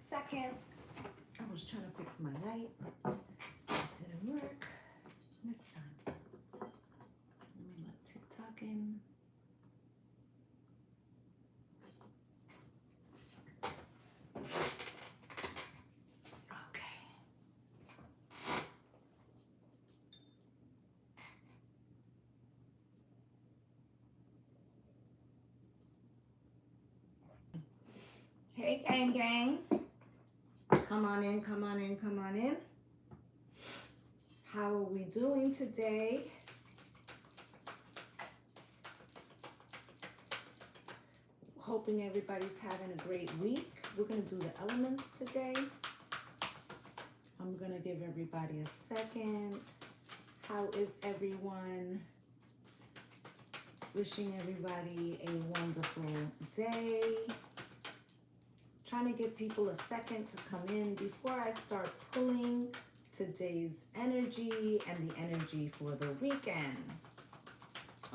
second. I was trying to fix my light, but it didn't work. Next time. Let me let TikTok in. Okay. Hey, gang, gang. Come on in, come on in, come on in. How are we doing today? Hoping everybody's having a great week. We're going to do the elements today. I'm going to give everybody a second. How is everyone? Wishing everybody a wonderful day. Trying to give people a second to come in before I start pulling today's energy and the energy for the weekend.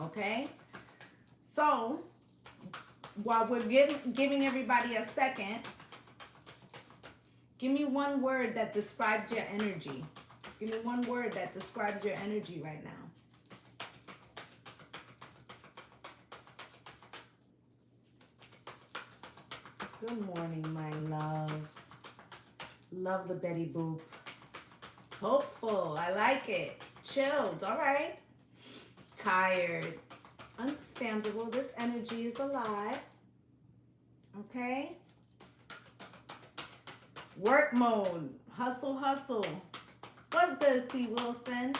Okay? So, while we're giving everybody a second, give me one word that describes your energy. Give me one word that describes your energy right now. Good morning, my love. Love the Betty Boop. Hopeful. I like it. Chilled. All right. Tired. Understandable. This energy is alive. Okay. Work mode. Hustle, hustle. What's good, C. Wilson?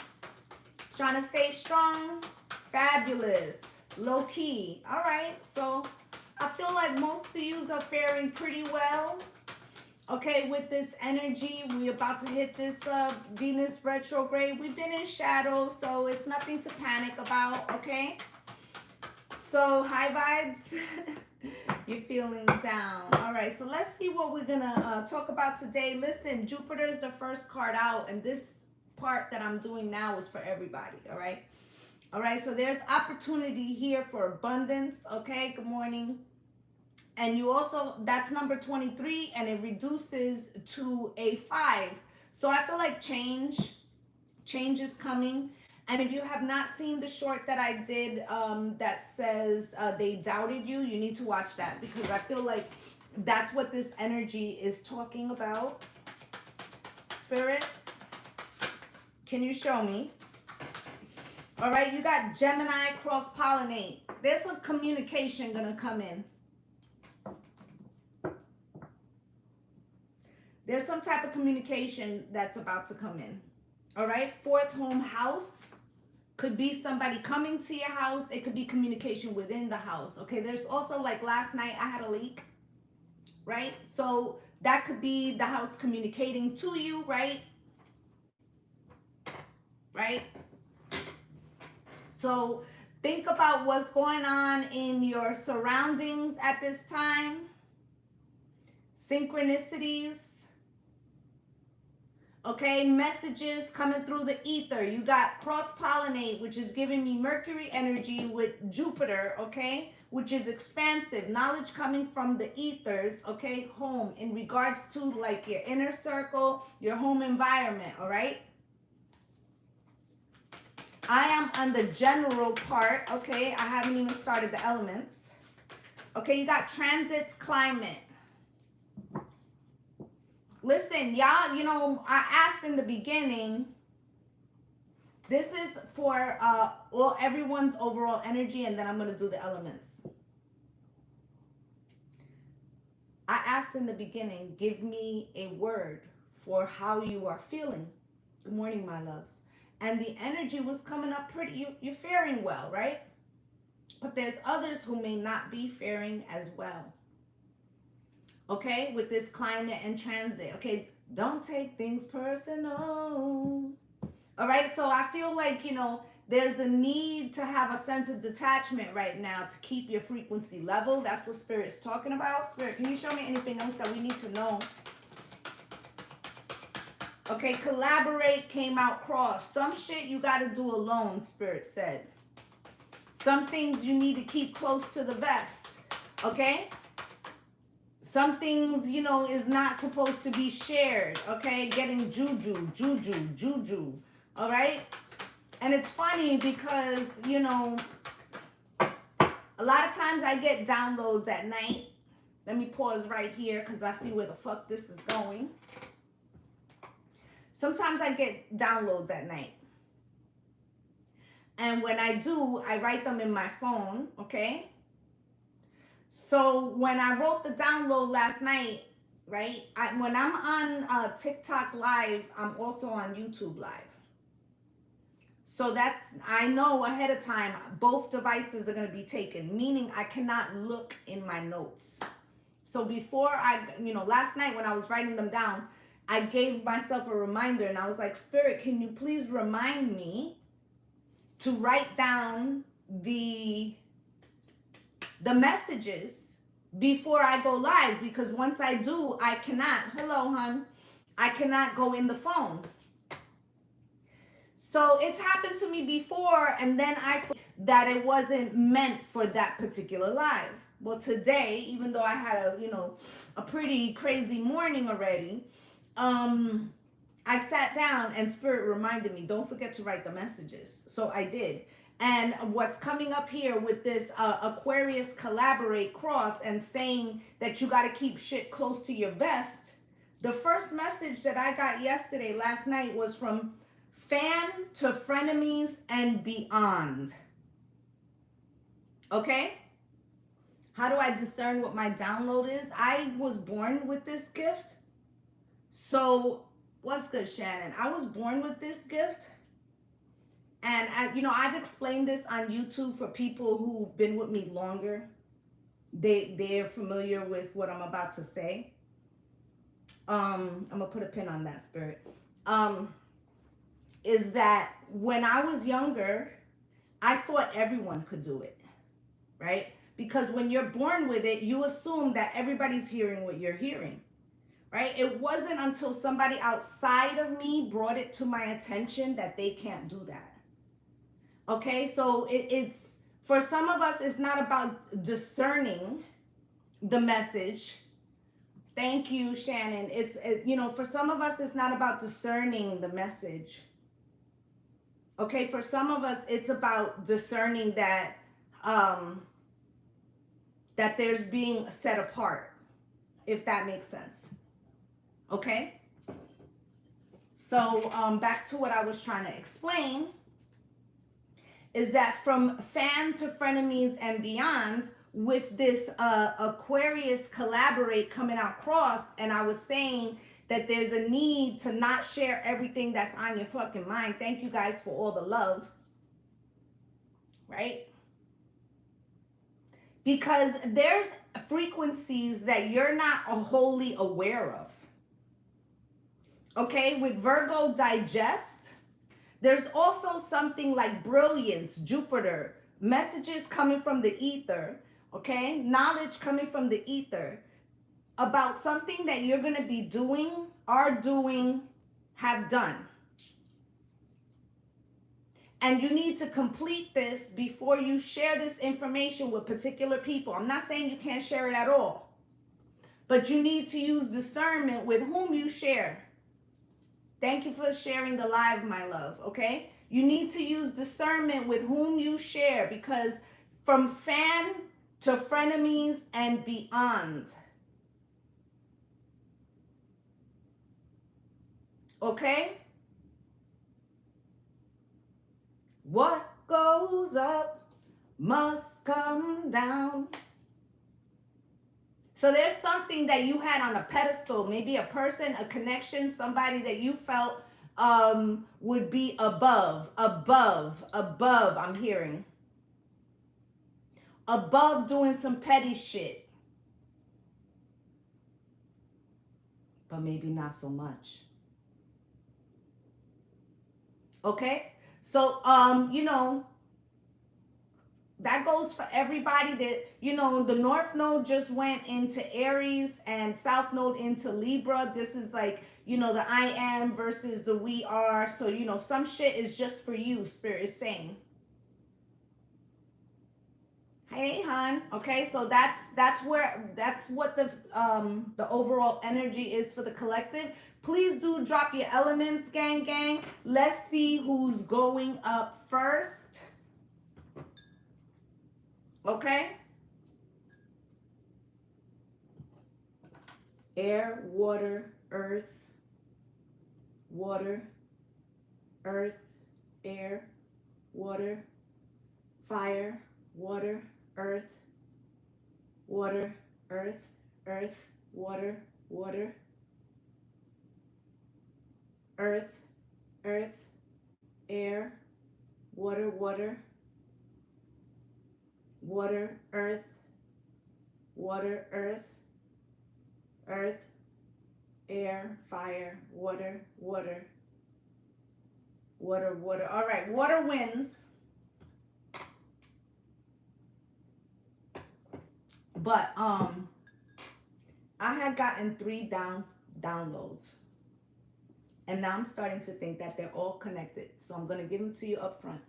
Trying to stay strong. Fabulous. Low key. All right. So I feel like most of you are faring pretty well. Okay, with this energy, we're about to hit this Venus retrograde. We've been in shadow, so it's nothing to panic about, okay? So, high vibes. You're feeling down. All right, so let's see what we're going to talk about today. Listen, Jupiter is the first card out, and this part that I'm doing now is for everybody, all right? All right, so there's opportunity here for abundance, okay? Good morning. And you also, that's number 23, and it reduces to a 5. So I feel like change is coming. And if you have not seen the short that I did that says they doubted you, you need to watch that, because I feel like that's what this energy is talking about. Spirit, can you show me? All right, you got Gemini cross-pollinate. There's some communication going to come in. There's some type of communication that's about to come in. All right, 4th home house could be somebody coming to your house. It could be communication within the house. Okay, there's also, like last night I had a leak, right? So that could be the house communicating to you, right? Right? So think about what's going on in your surroundings at this time. Synchronicities. Okay, messages coming through the ether. You got cross-pollinate, which is giving me Mercury energy with Jupiter, okay, which is expansive. Knowledge coming from the ethers, okay, home, in regards to like your inner circle, your home environment, all right? I am on the general part, okay? I haven't even started the elements. Okay, you got transits, climate. Listen, y'all, you know, I asked in the beginning, this is for everyone's overall energy, and then I'm going to do the elements. I asked in the beginning, give me a word for how you are feeling. Good morning, my loves. And the energy was coming up pretty, you're faring well, right? But there's others who may not be faring as well. Okay, with this climate and transit. Okay, don't take things personal. All right, so I feel like, you know, there's a need to have a sense of detachment right now to keep your frequency level. That's what Spirit's talking about. Spirit, can you show me anything else that we need to know? Okay, collaborate came out cross. Some shit you got to do alone, Spirit said. Some things you need to keep close to the vest. Okay? Some things, you know, is not supposed to be shared, okay? Getting juju, all right? And it's funny because, you know, a lot of times I get downloads at night. Let me pause right here because I see where the fuck this is going. Sometimes I get downloads at night. And when I do, I write them in my phone, okay? So when I wrote the download last night, right? When I'm on TikTok Live, I'm also on YouTube Live. So that's, I know ahead of time, both devices are going to be taken, meaning I cannot look in my notes. So before last night when I was writing them down, I gave myself a reminder and I was like, Spirit, can you please remind me to write down the messages before I go live, because once I do, I cannot, hello, hon, I cannot go in the phone. So it's happened to me before, and then I thought that it wasn't meant for that particular live. Well, today, even though I had a pretty crazy morning already, I sat down and Spirit reminded me, don't forget to write the messages. So I did. And what's coming up here with this Aquarius collaborate cross and saying that you got to keep shit close to your vest. The first message that I got last night, was from fan to frenemies and beyond. Okay? How do I discern what my download is? I was born with this gift. So what's good, Shannon? I was born with this gift. And I've explained this on YouTube for people who've been with me longer. They're familiar with what I'm about to say. I'm gonna put a pin on that, Spirit. Is that when I was younger, I thought everyone could do it, right? Because when you're born with it, you assume that everybody's hearing what you're hearing, right? It wasn't until somebody outside of me brought it to my attention that they can't do that. Okay, so it's for some of us, it's not about discerning the message. Thank you, Shannon. For some of us, it's not about discerning the message. Okay, for some of us, it's about discerning that that there's being set apart, if that makes sense. Okay, so back to what I was trying to explain. Is that from fan to frenemies and beyond, with this Aquarius collaborate coming out cross, and I was saying that there's a need to not share everything that's on your fucking mind. Thank you guys for all the love, right? Because there's frequencies that you're not wholly aware of. Okay, with Virgo digest, there's also something like brilliance, Jupiter, messages coming from the ether, okay? Knowledge coming from the ether about something that you're going to be doing, are doing, have done. And you need to complete this before you share this information with particular people. I'm not saying you can't share it at all, but you need to use discernment with whom you share. Thank you for sharing the live, my love, okay? You need to use discernment with whom you share, because from fan to frenemies and beyond. Okay? What goes up must come down. So there's something that you had on a pedestal, maybe a person, a connection, somebody that you felt would be above, I'm hearing. Above doing some petty shit. But maybe not so much. Okay? So, that goes for everybody that, the North Node just went into Aries and South Node into Libra. This is like, the I am versus the we are. So, some shit is just for you, Spirit is saying. Hey, hon. Okay, so that's what the overall energy is for the collective. Please do drop your elements, gang, gang. Let's see who's going up first. Okay. Air, water, earth, water, earth, air, water, fire, water, earth, water, earth, earth, water, water, earth, earth, air, water, water, water, earth, water, earth, earth, air, fire, water, water, water, water. All right, water wins. But I have gotten 3 downloads. And now I'm starting to think that they're all connected. So I'm going to give them to you up front.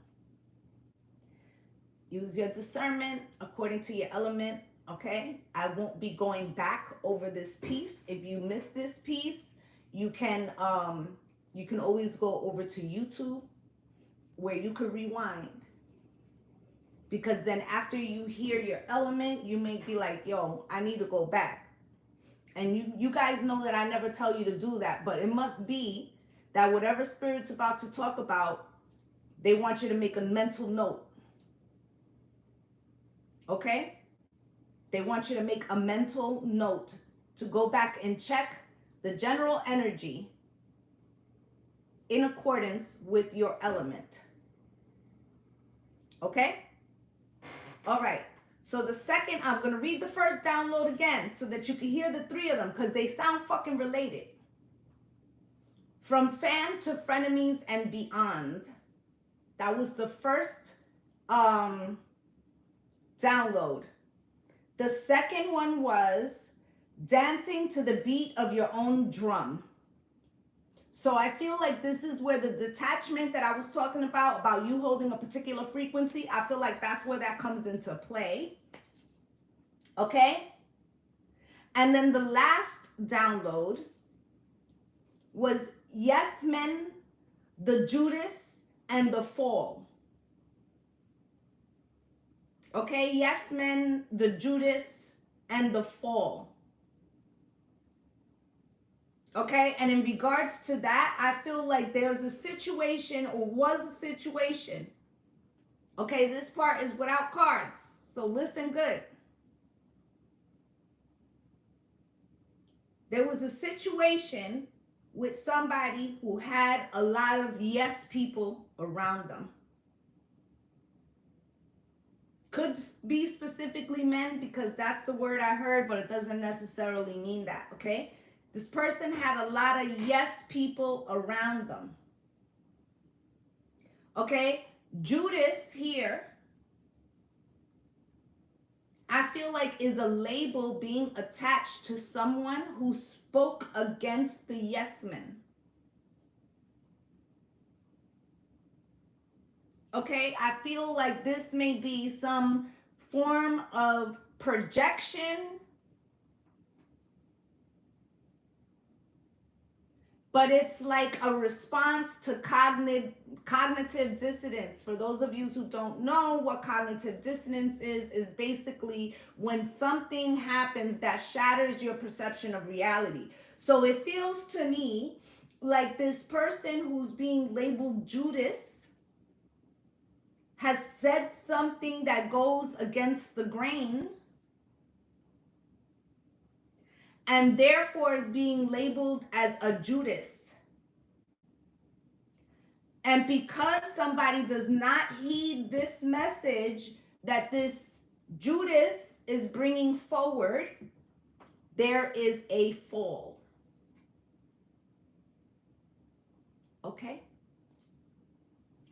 Use your discernment according to your element, okay? I won't be going back over this piece. If you miss this piece, you can always go over to YouTube where you could rewind. Because then after you hear your element, you may be like, yo, I need to go back. And you guys know that I never tell you to do that, but it must be that whatever Spirit's about to talk about, they want you to make a mental note. Okay? They want you to make a mental note to go back and check the general energy in accordance with your element. Okay? All right. So the second, I'm going to read the first download again so that you can hear the 3 of them because they sound fucking related. From fam to frenemies and beyond. That was the first download. The second one was dancing to the beat of your own drum. So I feel like this is where the detachment that I was talking about you holding a particular frequency, I feel like that's where that comes into play. Okay? And then the last download was Yes Men, the Judas, and the Fall. Okay? Yes Men, the Judas, and the Fall. Okay, and in regards to that, I feel like there's a situation or was a situation. Okay, this part is without cards, so listen good. There was a situation with somebody who had a lot of yes people around them. Could be specifically men because that's the word I heard, but it doesn't necessarily mean that, okay? This person had a lot of yes people around them. Okay? Judas here, I feel like is a label being attached to someone who spoke against the yes men. Okay? I feel like this may be some form of projection, but it's like a response to cognitive dissonance. For those of you who don't know what cognitive dissonance is basically when something happens that shatters your perception of reality. So it feels to me like this person who's being labeled Judas has said something that goes against the grain, and therefore is being labeled as a Judas. And because somebody does not heed this message that this Judas is bringing forward, there is a fall. Okay?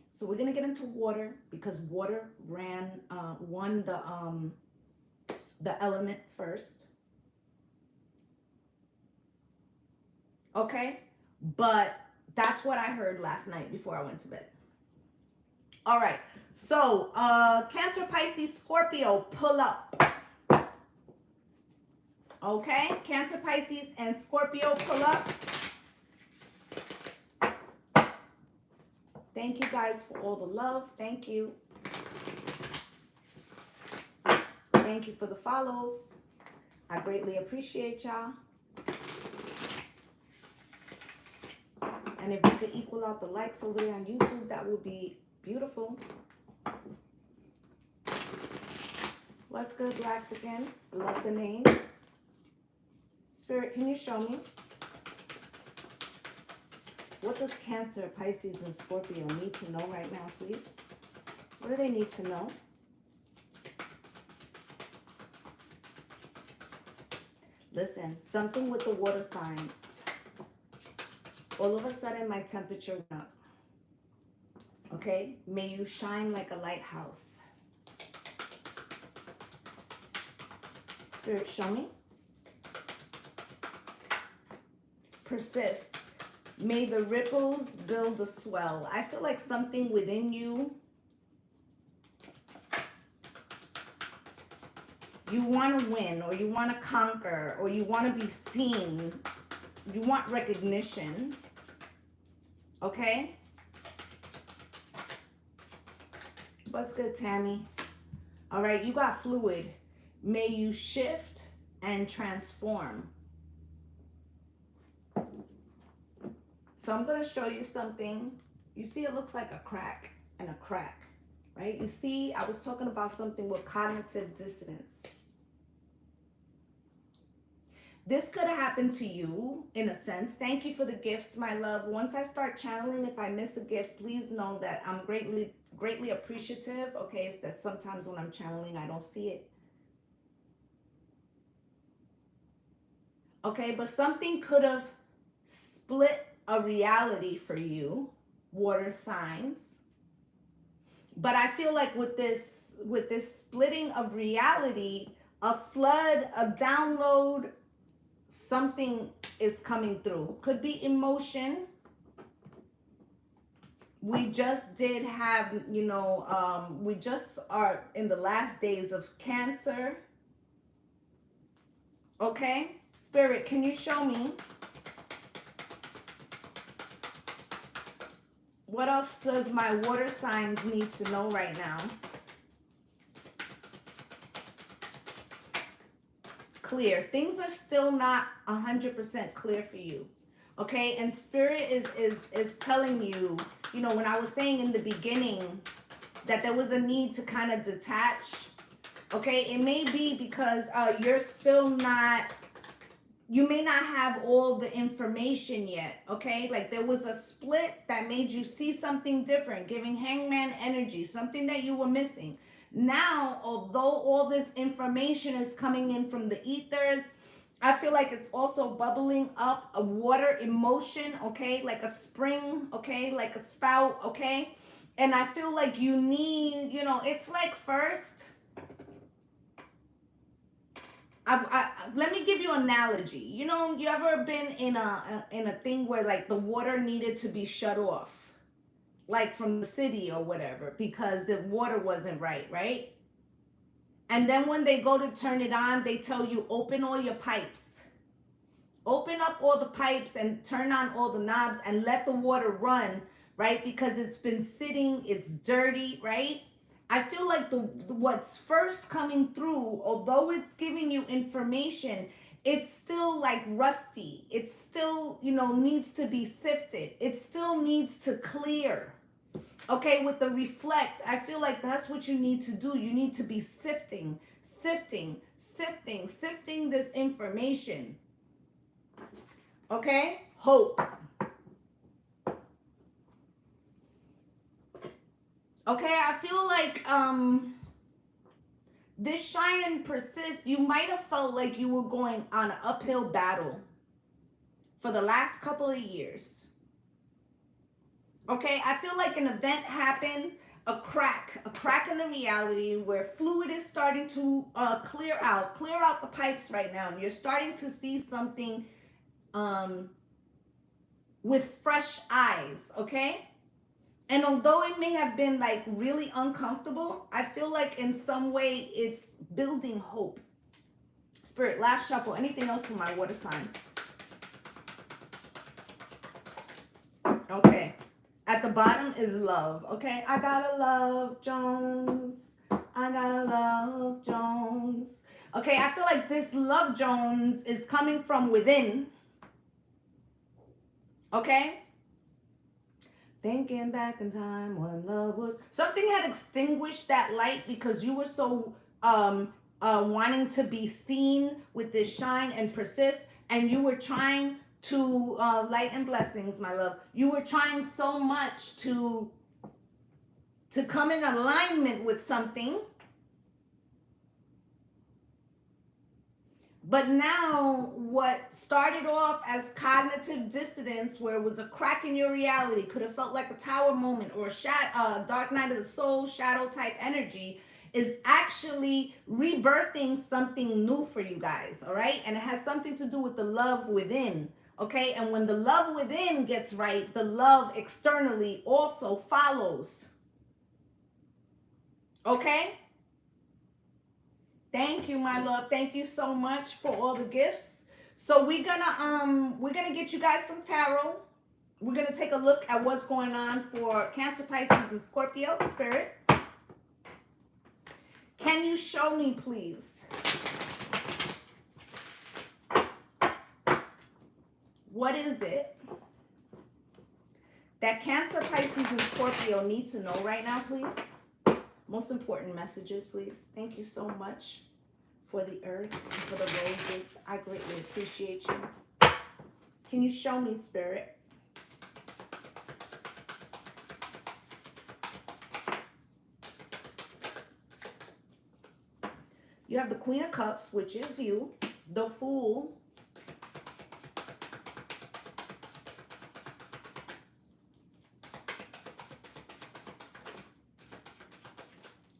So we're going to get into water because water won the element first. Okay? But that's what I heard last night before I went to bed. All right. So, Cancer, Pisces, Scorpio, pull up. Okay? Cancer, Pisces, and Scorpio, pull up. Thank you guys for all the love. Thank you. Thank you for the follows. I greatly appreciate y'all. And if you could equal out the likes over there on YouTube, that would be beautiful. What's good, Blacks again? Love the name. Spirit, can you show me? What does Cancer, Pisces, and Scorpio need to know right now, please? What do they need to know? Listen, something with the water signs. All of a sudden, my temperature went up. Okay? May you shine like a lighthouse. Spirit, show me. Persist. May the ripples build a swell. I feel like something within you, you want to win, or you want to conquer, or you want to be seen. You want recognition. Okay? What's good, Tammy? All right, you got fluid. May you shift and transform. So I'm going to show you something. You see, it looks like a crack and a crack, right? You see, I was talking about something with cognitive dissonance. This could have happened to you in a sense. Thank you for the gifts, my love. Once I start channeling, if I miss a gift, please know that I'm greatly appreciative. Okay, it's that sometimes when I'm channeling, I don't see it. Okay, but something could have split a reality for you, water signs. But I feel like with this splitting of reality, a flood, a download, something is coming through. Could be emotion. We just did have, we just are in the last days of Cancer. Okay? Spirit, can you show me? What else does my water signs need to know right now? Clear. Things are still not 100% clear for you. Okay? And Spirit is telling you, when I was saying in the beginning that there was a need to kind of detach. Okay? It may be because you're still not, you may not have all the information yet, okay? Like there was a split that made you see something different, giving hangman energy, something that you were missing. Now, although all this information is coming in from the ethers, I feel like it's also bubbling up a water emotion, okay? Like a spring, okay? Like a spout, okay? And I feel like you need, it's like first, let me give you an analogy. You ever been in a thing where like the water needed to be shut off, like from the city or whatever, because the water wasn't right? And then when they go to turn it on, they tell you open all your pipes. Open up all the pipes and turn on all the knobs and let the water run, right? Because it's been sitting, it's dirty, right? I feel like what's first coming through, although it's giving you information, it's still like rusty. It still, needs to be sifted. It still needs to clear. Okay, with the reflect, I feel like that's what you need to do. You need to be sifting this information. Okay? Hope. Okay, I feel like this shine and persist, you might have felt like you were going on an uphill battle for the last couple of years. Okay, I feel like an event happened, a crack in the reality where fluid is starting to clear out the pipes right now. And you're starting to see something with fresh eyes, okay? And although it may have been like really uncomfortable, I feel like in some way it's building hope. Spirit, last shuffle. Anything else for my water signs? Okay. At the bottom is love. Okay. I gotta love Jones. I gotta love Jones. Okay. I feel like this love Jones is coming from within. Okay. Thinking back in time when love was, something had extinguished that light because you were so wanting to be seen with this shine and persist, and you were trying to light and blessings, my love. You were trying so much to come in alignment with something. But now what started off as cognitive dissonance, where it was a crack in your reality, could have felt like a tower moment or a dark night of the soul, shadow type energy, is actually rebirthing something new for you guys, all right? And it has something to do with the love within, okay? And when the love within gets right, the love externally also follows, okay? Thank you, my love. Thank you so much for all the gifts. So we're gonna get you guys some tarot. We're gonna take a look at what's going on for Cancer, Pisces, and Scorpio. Spirit, can you show me, please, what is it that Cancer, Pisces, and Scorpio need to know right now, please? Most important messages, please. Thank you so much for the earth and for the roses. I greatly appreciate you. Can you show me, Spirit? You have the Queen of Cups, which is you, the Fool,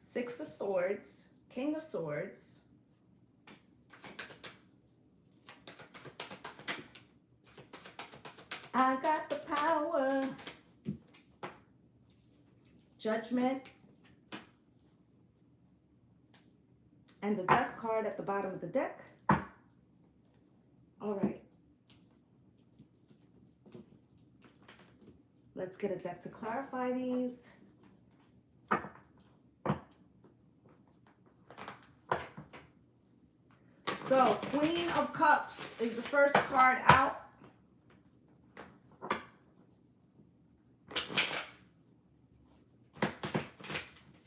Six of Swords, King of Swords, I got the power, Judgment, and the Death card at the bottom of the deck. All right. Let's get a deck to clarify these. So, Queen of Cups is the first card out.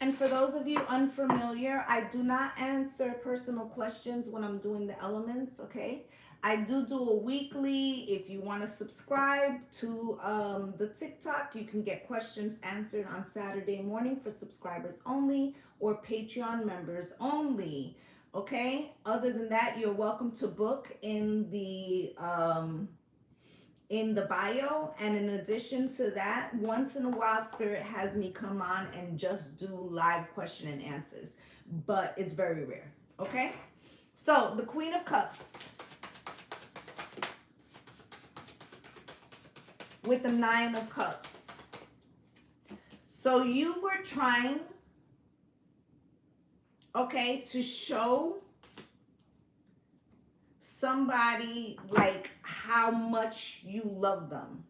And for those of you unfamiliar, I do not answer personal questions when I'm doing the elements, okay? I do a weekly. If you want to subscribe to the TikTok, you can get questions answered on Saturday morning for subscribers only or Patreon members only. Okay, other than that, you're welcome to book in the bio. And in addition to that, once in a while, Spirit has me come on and just do live question and answers, but it's very rare. Okay, so the Queen of Cups with the Nine of Cups. So you were trying, okay, to show somebody like how much you love them.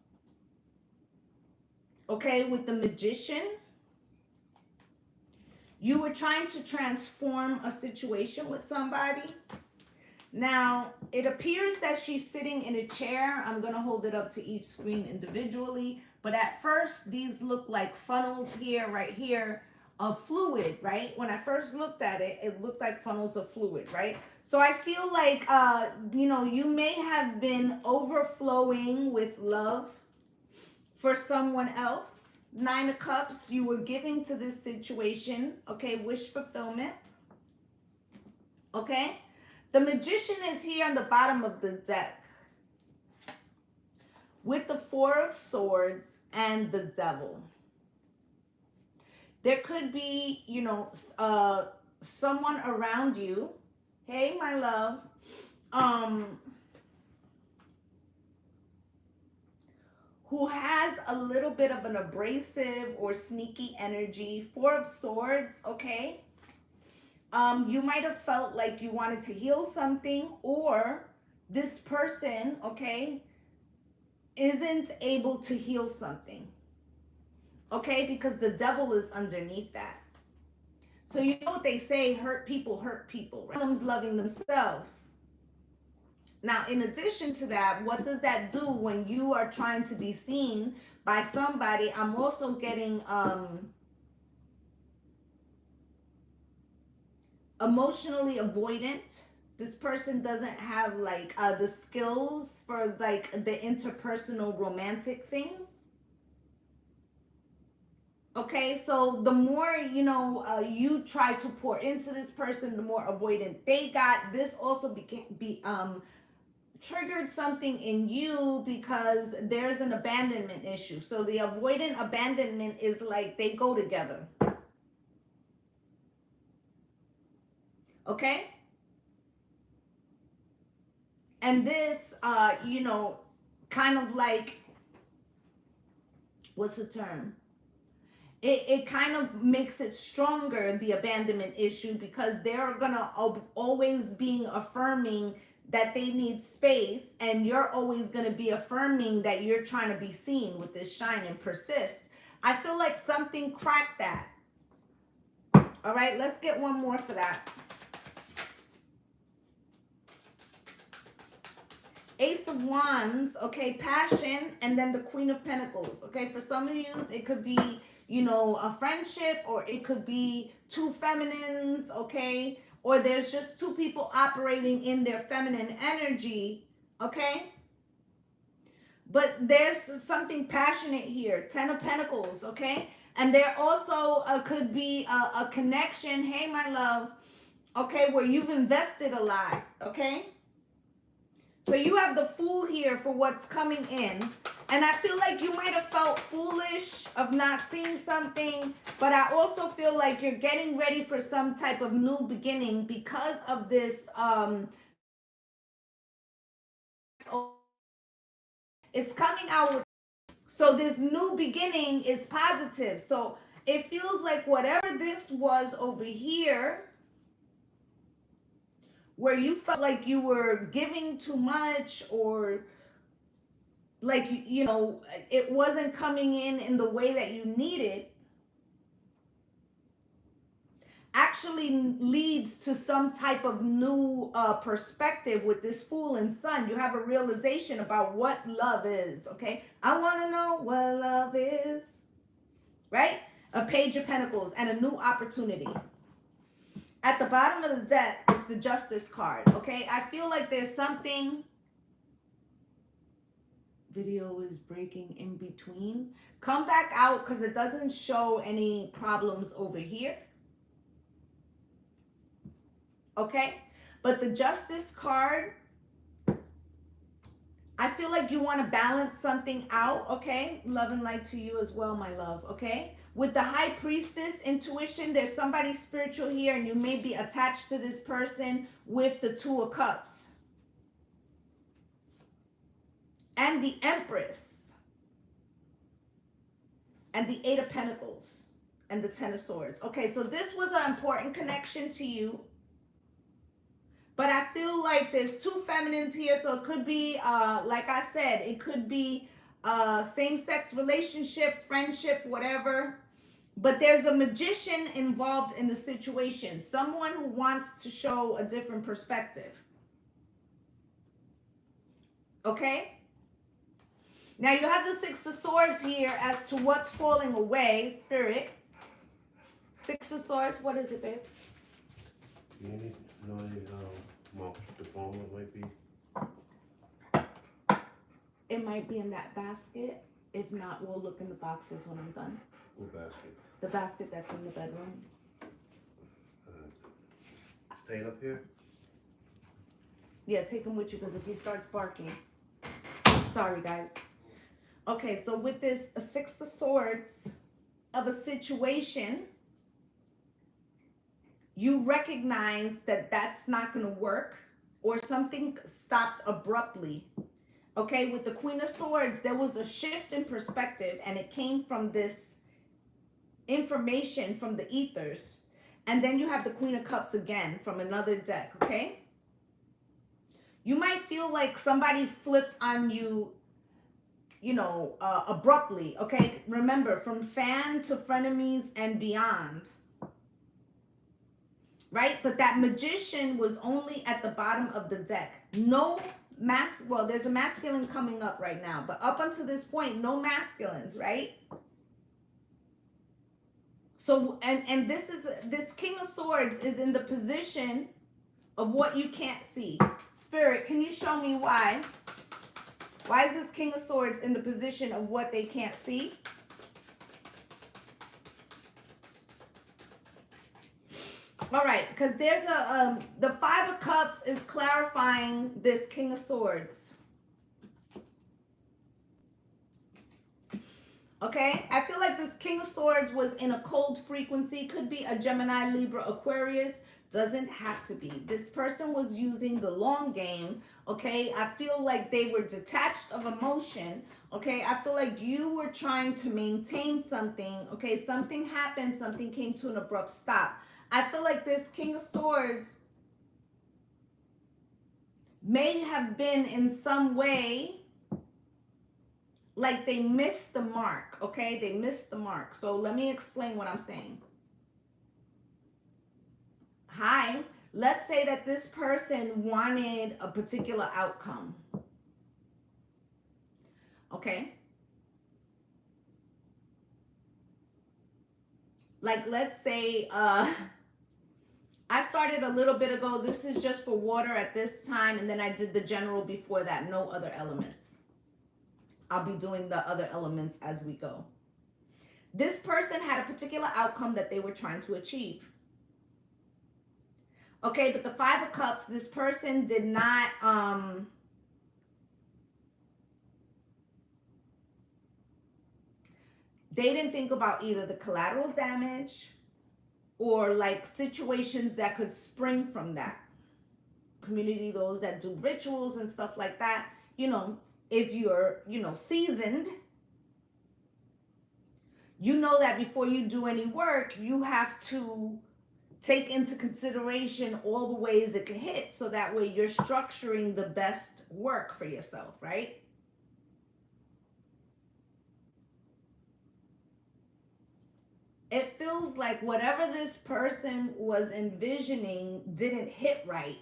Okay, with the Magician, you were trying to transform a situation with somebody. Now, it appears that she's sitting in a chair. I'm going to hold it up to each screen individually. But at first, these look like funnels here, right here, of fluid, right? When I first looked at it, it looked like funnels of fluid, right? So I feel like, you may have been overflowing with love for someone else. Nine of Cups, you were giving to this situation, okay? Wish fulfillment, okay? The Magician is here on the bottom of the deck with the Four of Swords and the Devil. There could be, someone around you. Hey, my love. who has a little bit of an abrasive or sneaky energy. Four of Swords, okay? You might have felt like you wanted to heal something, or this person, okay, isn't able to heal something, okay, because the devil is underneath that. So you know what they say, hurt people, right? Problems loving themselves. Now, in addition to that, what does that do when you are trying to be seen by somebody? I'm also getting emotionally avoidant. This person doesn't have like the skills for like the interpersonal romantic things. Okay, so the more, you know, you try to pour into this person, the more avoidant they got. This also triggered something in you because there's an abandonment issue. So the avoidant abandonment is like they go together. Okay? And this, you know, kind of like, what's the term? It kind of makes it stronger, the abandonment issue, because they're gonna always being affirming that they need space, and you're always gonna be affirming that you're trying to be seen with this shine and persist. I feel like something cracked that. All right, let's get one more for that. Ace of Wands, okay, passion, and then the Queen of Pentacles, okay? For some of you, it could be, you know, a friendship, or it could be two feminines, okay? Or there's just two people operating in their feminine energy, okay? But there's something passionate here. Ten of Pentacles, okay? And there also could be a connection, hey, my love, okay, where you've invested a lot, okay? So you have the Fool here for what's coming in. And I feel like you might have felt foolish of not seeing something, but I also feel like you're getting ready for some type of new beginning because of this. It's coming out with, so this new beginning is positive. So it feels like whatever this was over here, where you felt like you were giving too much, or like, you know, it wasn't coming in the way that you needed, actually leads to some type of new perspective with this Fool and Sun. You have a realization about what love is, okay? I want to know what love is, right? A Page of Pentacles and a new opportunity. At the bottom of the deck is the Justice card, okay? I feel like there's something. Video is breaking in between. Come back out because it doesn't show any problems over here. Okay? But the Justice card, I feel like you want to balance something out, okay? Love and light to you as well, my love, okay? With the High Priestess, intuition, there's somebody spiritual here, and you may be attached to this person with the Two of Cups. And the Empress. And the Eight of Pentacles. And the Ten of Swords. Okay, so this was an important connection to you. But I feel like there's two feminines here, so it could be, like I said, it could be same-sex relationship, friendship, whatever. But there's a magician involved in the situation, someone who wants to show a different perspective. Okay? Now you have the Six of Swords here as to what's falling away, Spirit. Six of Swords, what is it, babe? You need to know any diploma might be? It might be in that basket. If not, we'll look in the boxes when I'm done. What basket? The basket that's in the bedroom. Staying up here? Yeah, take him with you because if he starts barking. Sorry, guys. Okay, so with this Six of Swords of a situation, you recognize that that's not going to work, or something stopped abruptly. Okay, with the Queen of Swords, there was a shift in perspective, and it came from this information from the ethers. And then you have the Queen of Cups again from another deck, okay? You might feel like somebody flipped on you, you know, abruptly, okay? Remember, from fan to frenemies and beyond, right? But that Magician was only at the bottom of the deck. No well, there's a masculine coming up right now, but up until this point, no masculines, right? So, and this King of Swords is in the position of what you can't see. Spirit, can you show me why? Why is this King of Swords in the position of what they can't see? All right, because there's the Five of Cups is clarifying this King of Swords. Okay, I feel like this King of Swords was in a cold frequency. Could be a Gemini, Libra, Aquarius. Doesn't have to be. This person was using the long game. Okay, I feel like they were detached of emotion. Okay, I feel like you were trying to maintain something. Okay, something happened. Something came to an abrupt stop. I feel like this King of Swords may have been in some way like they missed the mark, okay? They missed the mark. So let me explain what I'm saying. Hi, let's say that this person wanted a particular outcome, okay? Like, let's say, I started a little bit ago. This is just for water at this time. And then I did the general before that. No other elements. I'll be doing the other elements as we go. This person had a particular outcome that they were trying to achieve. Okay, but the Five of Cups, this person did not, they didn't think about either the collateral damage or like situations that could spring from that. Community, those that do rituals and stuff like that, you know, if you're, you know, seasoned, you know that before you do any work, you have to take into consideration all the ways it can hit, so that way you're structuring the best work for yourself, right? It feels like whatever this person was envisioning didn't hit right.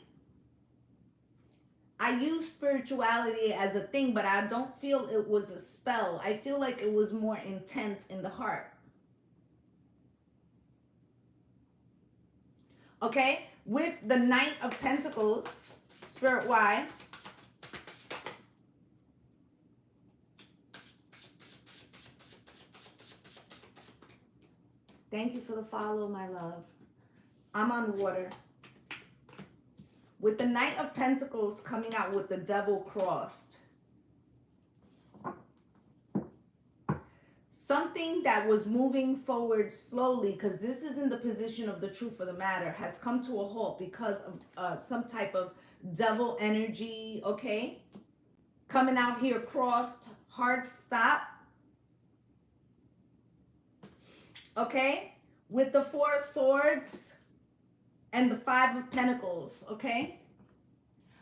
I use spirituality as a thing, but I don't feel it was a spell. I feel like it was more intense in the heart. Okay, with the Knight of Pentacles, Spirit, why? Thank you for the follow, my love. I'm on water. With the Knight of Pentacles coming out with the Devil crossed. Something that was moving forward slowly, because this is in the position of the truth of the matter, has come to a halt because of some type of devil energy, okay? Coming out here crossed, hard stop. Okay? With the Four of Swords and the Five of Pentacles, okay?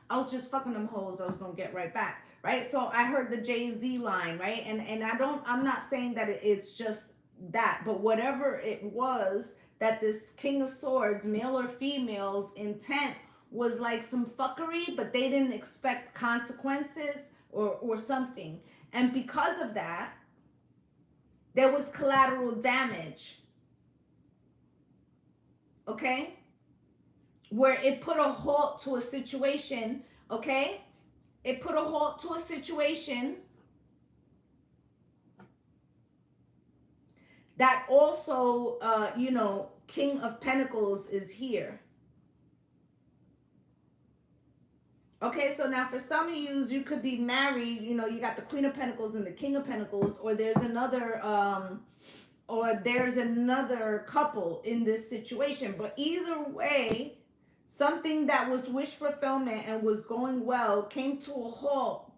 I was just fucking them hoes. I was going to get right back, right? So I heard the Jay-Z line, right? And I'm not saying that it's just that, but whatever it was that this King of Swords, male or female's intent was like some fuckery, but they didn't expect consequences or something. And because of that, there was collateral damage, okay? Where it put a halt to a situation, okay? It put a halt to a situation that also, you know, King of Pentacles is here. Okay, so now for some of you could be married, you know, you got the Queen of Pentacles and the King of Pentacles, or there's another couple in this situation. But either way, something that was wish fulfillment and was going well came to a halt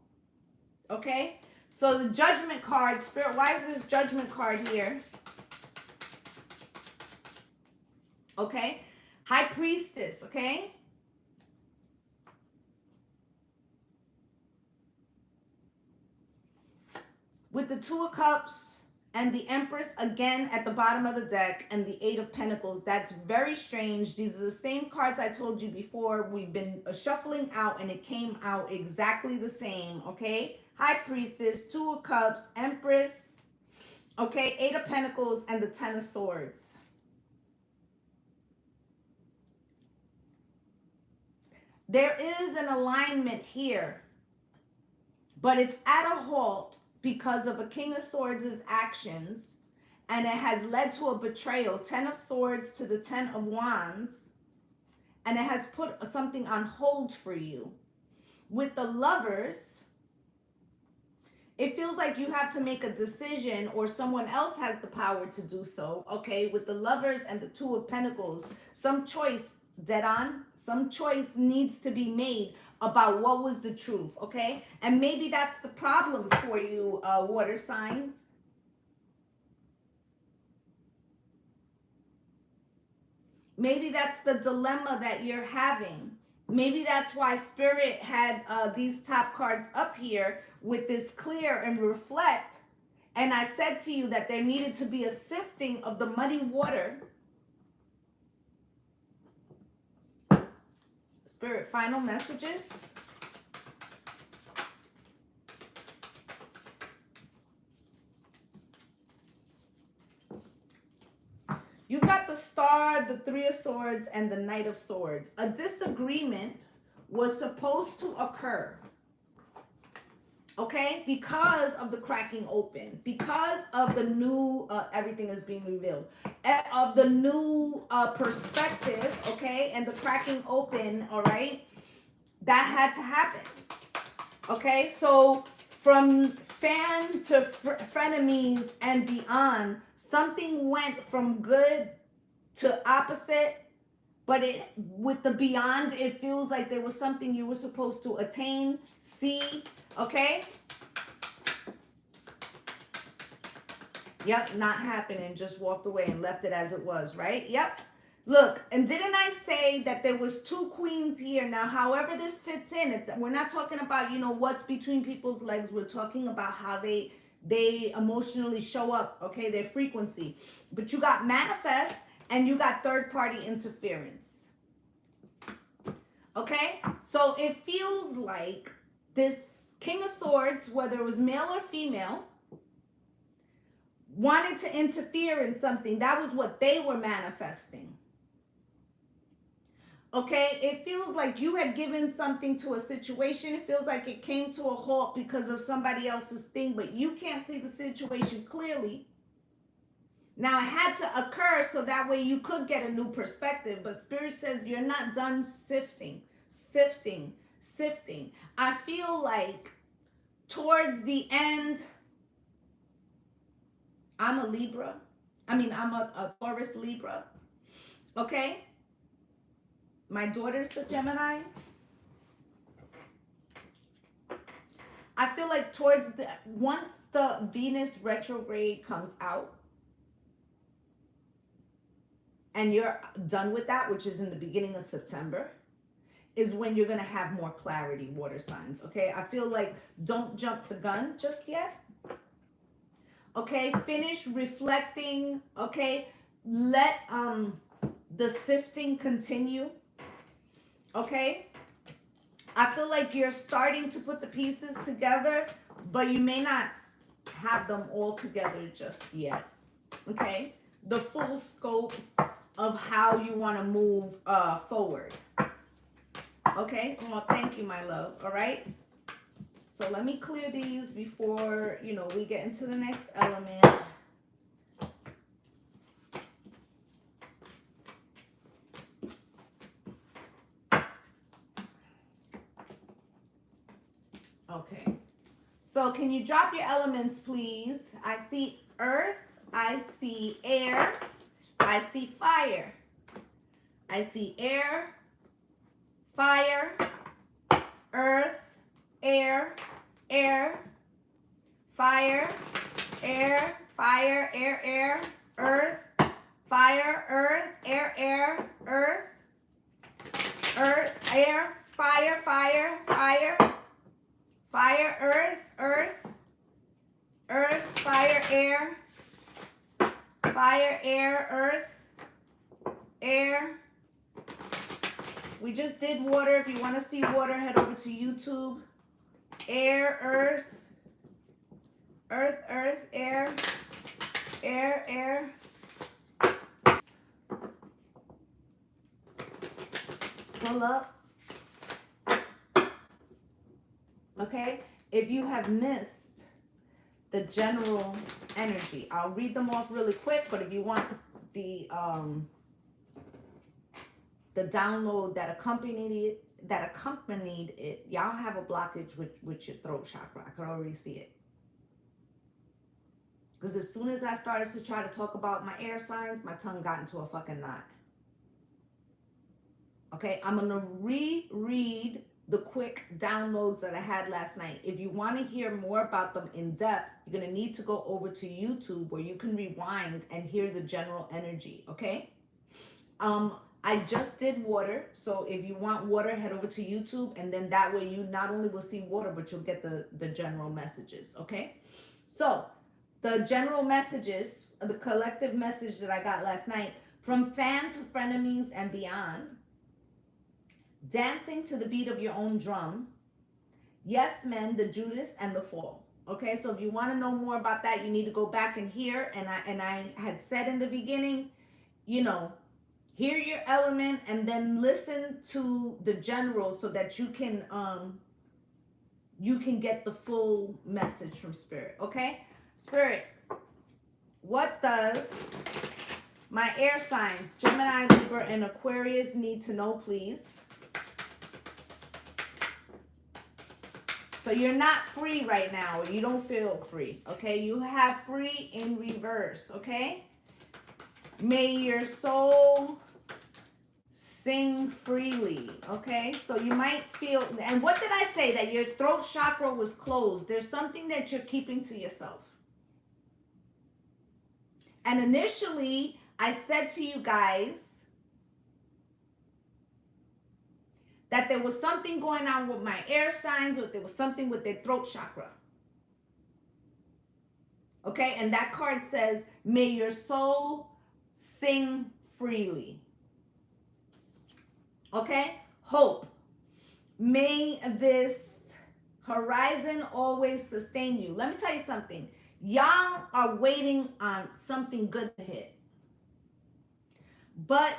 Okay? So the Judgment card, Spirit, why is this Judgment card here? Okay? High Priestess, okay? With the Two of Cups and the Empress again at the bottom of the deck and the Eight of Pentacles. That's very strange. These are the same cards I told you before. We've been shuffling out and it came out exactly the same, okay? High Priestess, Two of Cups, Empress, okay? Eight of Pentacles and the Ten of Swords. There is an alignment here, but it's at a halt because of a King of Swords' actions, and it has led to a betrayal. 10 of Swords to the 10 of Wands, and it has put something on hold for you. With the Lovers, it feels like you have to make a decision or someone else has the power to do so, okay? With the Lovers and the Two of Pentacles, some choice, dead on, some choice needs to be made about what was the truth, okay? And maybe that's the problem for you, water signs. Maybe that's the dilemma that you're having. Maybe that's why Spirit had these top cards up here with this clear and reflect. And I said to you that there needed to be a sifting of the muddy water. Spirit, final messages. You've got the Star, the Three of Swords, and the Knight of Swords. A disagreement was supposed to occur, okay, because of the cracking open, because of the new, everything is being revealed, of the new perspective, okay, and the cracking open, all right, that had to happen, okay? So from fan to frenemies and beyond, something went from good to opposite, but it, with the beyond, it feels like there was something you were supposed to attain, see, okay? Yep, not happening, just walked away and left it as it was, right? Yep. Look, and didn't I say that there was two queens here? Now, however this fits in, we're not talking about, you know, what's between people's legs. We're talking about how they emotionally show up, okay, their frequency. But you got manifest and you got third-party interference. Okay? So it feels like this King of Swords, whether it was male or female, wanted to interfere in something. That was what they were manifesting. Okay, it feels like you had given something to a situation. It feels like it came to a halt because of somebody else's thing, but you can't see the situation clearly. Now, it had to occur so that way you could get a new perspective, but Spirit says you're not done sifting. I feel like towards the end, I'm a Libra. I'm a Taurus Libra. Okay? My daughter's a Gemini. I feel like towards the, once the Venus retrograde comes out and you're done with that, which is in the beginning of September, is when you're going to have more clarity, water signs. Okay? I feel like don't jump the gun just yet. Okay? Finish reflecting. Okay? Let the sifting continue. Okay? I feel like you're starting to put the pieces together, but you may not have them all together just yet. Okay? The full scope of how you want to move forward. Okay? Well, thank you, my love. All right? So let me clear these before, you know, we get into the next element. Okay, so can you drop your elements, please? I see earth, I see air, I see fire. I see air, fire, earth, air, fire, air, fire, air, earth, fire, earth, air, earth, air, fire, earth, fire, air, earth, air. We just did water. If you want to see water, head over to YouTube. Air, earth, air. Pull up. Okay? If you have missed the general energy, I'll read them off really quick, but if you want the download that accompanied it, y'all have a blockage with your throat chakra. I can already see it. Because as soon as I started to try to talk about my air signs, my tongue got into a fucking knot. Okay, I'm going to reread the quick downloads that I had last night. If you want to hear more about them in depth, you're going to need to go over to YouTube where you can rewind and hear the general energy, okay? I just did water, so if you want water, head over to YouTube, and then that way you not only will see water, but you'll get the general messages, okay? So, the general messages, the collective message that I got last night, from fan to frenemies and beyond, dancing to the beat of your own drum, yes men, the Judas, and the fall. Okay, so if you want to know more about that, you need to go back and hear, and I had said in the beginning, you know, hear your element and then listen to the general so that you can get the full message from Spirit. Okay, Spirit, what does my air signs, Gemini, Libra, and Aquarius need to know, please? So you're not free right now, or you don't feel free, okay? You have free in reverse, okay? May your soul sing freely, okay? So you might feel, and what did I say? That your throat chakra was closed. There's something that you're keeping to yourself. And initially, I said to you guys that there was something going on with my air signs, or there was something with their throat chakra. Okay, and that card says, may your soul sing freely. Okay, hope. May this horizon always sustain you. Let me tell you something. Y'all are waiting on something good to hit. But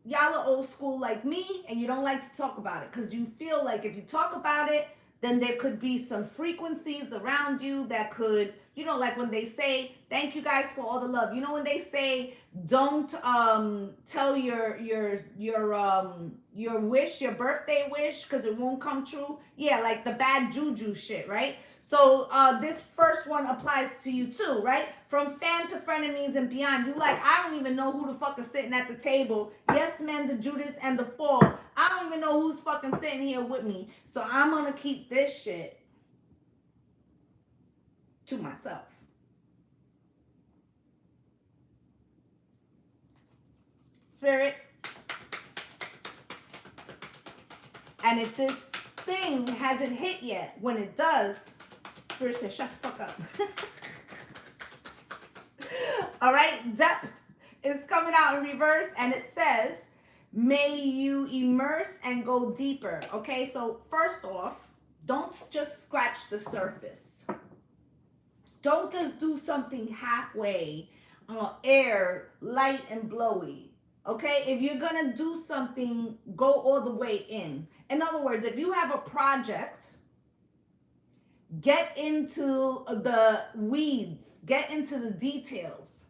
y'all are old school like me, and you don't like to talk about it because you feel like if you talk about it, then there could be some frequencies around you that could, you know, like when they say, thank you guys for all the love. You know, when they say, don't tell your wish, your birthday wish, because it won't come true. Yeah, like the bad juju shit, right? So this first one applies to you too, right? From fan to frenemies and beyond. You like, I don't even know who the fuck is sitting at the table. Yes, men, the Judas, and the fall. I don't even know who's fucking sitting here with me. So I'm going to keep this shit to myself. Spirit. And if this thing hasn't hit yet, when it does, Spirit says, shut the fuck up. All right, depth is coming out in reverse, and it says, may you immerse and go deeper. Okay, so first off, don't just scratch the surface. Don't just do something halfway, air, light, and blowy. Okay, if you're gonna do something, go all the way in. In other words, if you have a project, get into the weeds, get into the details.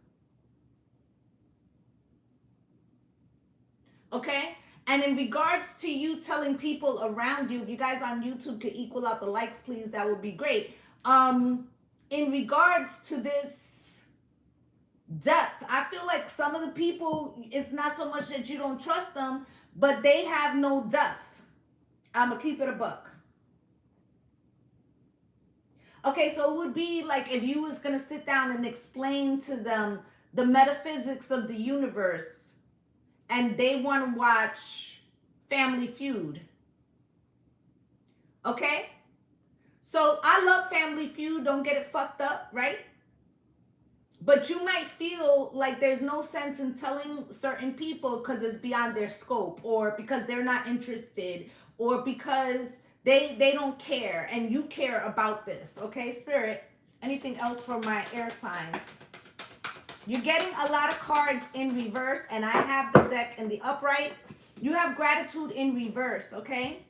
Okay? And in regards to you telling people around you, if you guys on YouTube could equal out the likes, please, that would be great. In regards to this depth, I feel like some of the people, it's not so much that you don't trust them, but they have no depth. I'm going to keep it a buck. Okay, so it would be like if you was gonna sit down and explain to them the metaphysics of the universe, and they want to watch Family Feud. Okay? So I love Family Feud, don't get it fucked up, right? But you might feel like there's no sense in telling certain people because it's beyond their scope, or because they're not interested, or because they don't care and you care about this. Okay, Spirit, anything else for my air signs? You're getting a lot of cards in reverse, and I have the deck in the upright. You have gratitude in reverse, okay?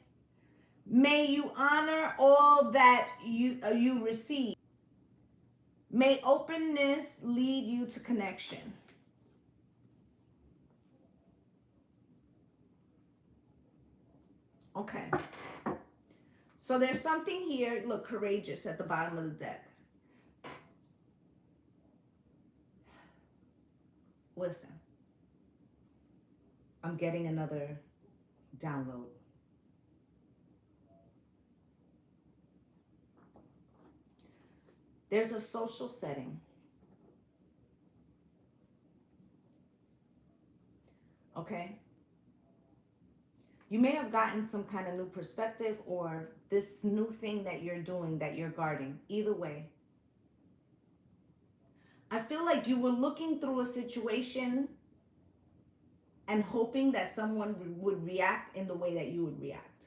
May you honor all that you receive. May openness lead you to connection. Okay. So there's something here, look, courageous at the bottom of the deck. Listen. I'm getting another download. There's a social setting. Okay? You may have gotten some kind of new perspective, or this new thing that you're doing that you're guarding. Either way. I feel like you were looking through a situation and hoping that someone would react in the way that you would react.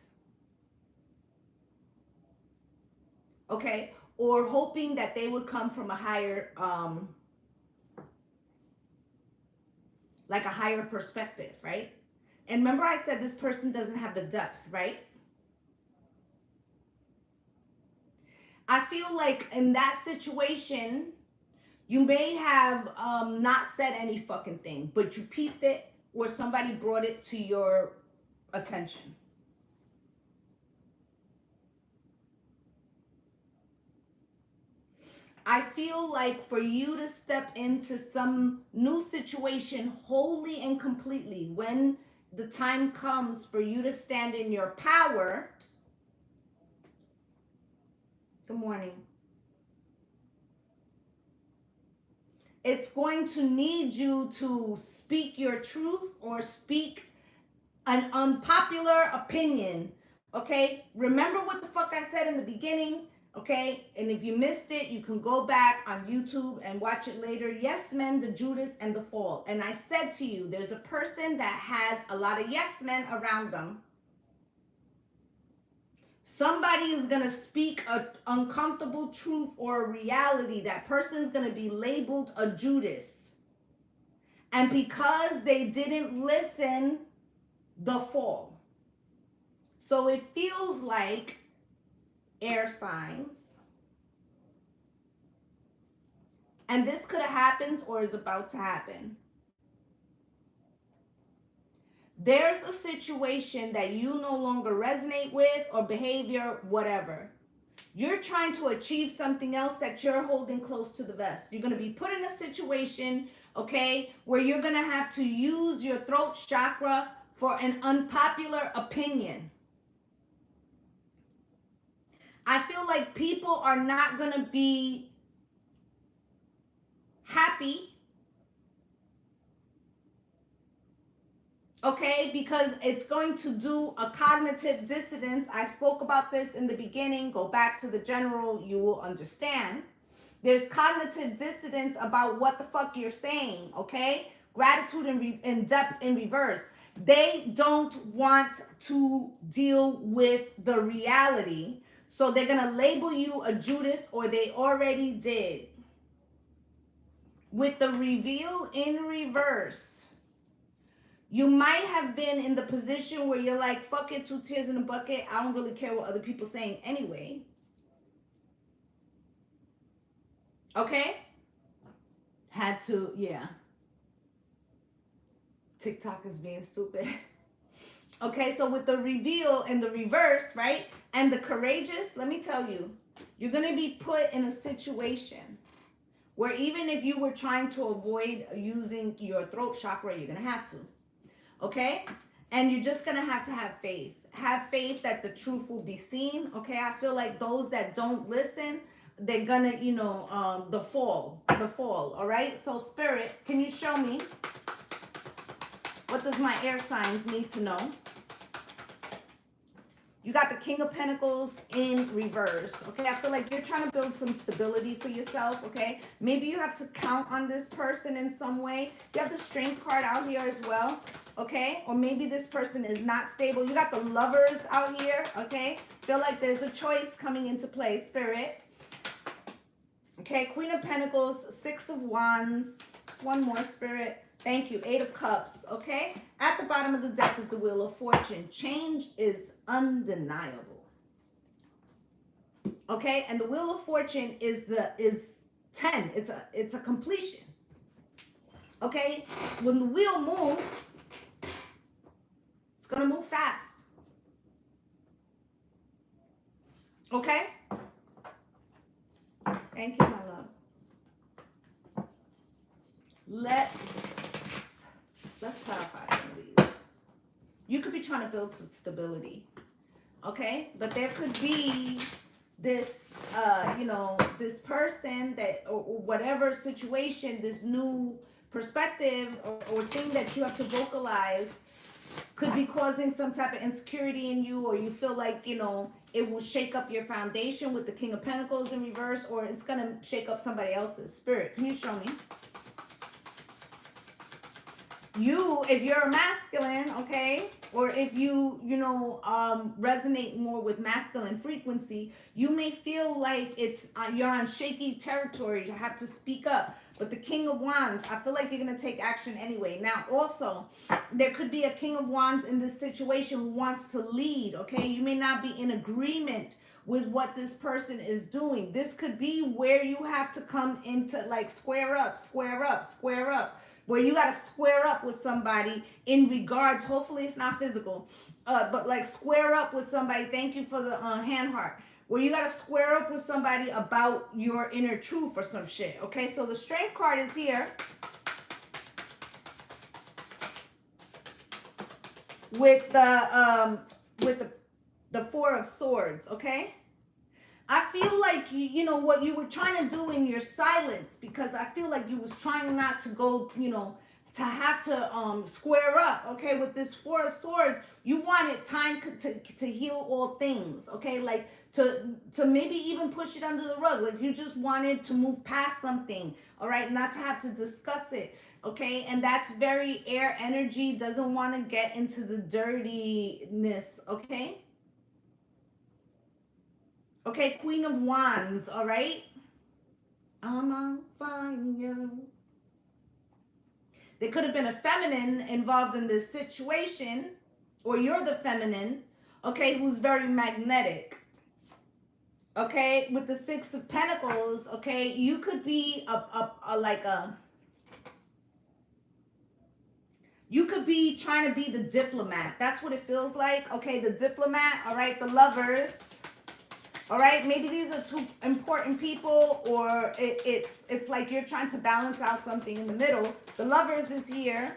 Okay? Or hoping that they would come from a higher, like a higher perspective, right? And remember I said this person doesn't have the depth, right? I feel like in that situation, you may have not said any fucking thing, but you peeped it, or somebody brought it to your attention. I feel like for you to step into some new situation wholly and completely, when the time comes for you to stand in your power. Good morning. It's going to need you to speak your truth or speak an unpopular opinion. Okay? Remember what the fuck I said in the beginning. Okay? And if you missed it, you can go back on YouTube and watch it later. Yes men, the Judas, and the fall. And I said to you, there's a person that has a lot of yes men around them. Somebody is going to speak an uncomfortable truth or a reality. That person is going to be labeled a Judas. And because they didn't listen, the fall. So it feels like air signs. And this could have happened or is about to happen. There's a situation that you no longer resonate with, or behavior, whatever. You're trying to achieve something else that you're holding close to the vest. You're going to be put in a situation, okay, where you're going to have to use your throat chakra for an unpopular opinion. I feel like people are not going to be happy, okay, because it's going to do a cognitive dissonance. I spoke about this in the beginning. Go back to the general, you will understand. There's cognitive dissonance about what the fuck you're saying, okay? Gratitude in depth in reverse. They don't want to deal with the reality, so they're going to label you a Judas, or they already did. With the reveal in reverse, you might have been in the position where you're like, fuck it, 2 tears in a bucket. I don't really care what other people are saying anyway. Okay? Had to, yeah. TikTok is being stupid. Okay, so with the reveal in the reverse, right? And the courageous, let me tell you, you're going to be put in a situation where even if you were trying to avoid using your throat chakra, you're going to have to. Okay? And you're just going to have faith. Have faith that the truth will be seen. Okay? I feel like those that don't listen, they're gonna, you know, the fall, all right? So Spirit, can you show me, what does my air signs need to know? You got the King of Pentacles in reverse, okay? I feel like you're trying to build some stability for yourself, okay? Maybe you have to count on this person in some way. You have the Strength card out here as well, okay? Or maybe this person is not stable. You got the Lovers out here, okay? Feel like there's a choice coming into play, Spirit. Okay, Queen of Pentacles, Six of Wands. One more, Spirit. Thank you. Eight of Cups, okay? At the bottom of the deck is the Wheel of Fortune. Change is undeniable. Okay? And the Wheel of Fortune is 10. It's a completion. Okay? When the wheel moves, it's going to move fast. Okay? Thank you, my love. Let's clarify some of these. You could be trying to build some stability, okay? But there could be this, you know, this person that, or whatever situation, this new perspective or thing that you have to vocalize could be causing some type of insecurity in you, or you feel like, you know, it will shake up your foundation with the King of Pentacles in reverse, or it's going to shake up somebody else's. Spirit, can you show me? You, if you're a masculine, okay, or if you know, resonate more with masculine frequency, you may feel like it's you're on shaky territory. You have to speak up. But the King of Wands, I feel like you're going to take action anyway. Now, also, there could be a King of Wands in this situation who wants to lead, okay? You may not be in agreement with what this person is doing. This could be where you have to come into, like, square up, where you got to square up with somebody in regards, hopefully it's not physical, but like square up with somebody. Thank you for the hand heart. Where you got to square up with somebody about your inner truth or some shit. Okay, so the Strength card is here with the Four of Swords. Okay, I feel like you know what you were trying to do in your silence, because I feel like you was trying not to go, you know, to have to square up, okay? With this Four of Swords, you wanted time to heal all things, okay? Like to maybe even push it under the rug. Like you just wanted to move past something, all right? Not to have to discuss it, okay? And that's very air energy, doesn't want to get into the dirtiness, okay? Okay, Queen of Wands, all right? I'm on fire. There could have been a feminine involved in this situation, or you're the feminine, okay, who's very magnetic. Okay, with the Six of Pentacles, okay, you could be you could be trying to be the diplomat. That's what it feels like. Okay, the diplomat, all right, the Lovers. All right, maybe these are two important people, or it's like you're trying to balance out something in the middle. The Lovers is here.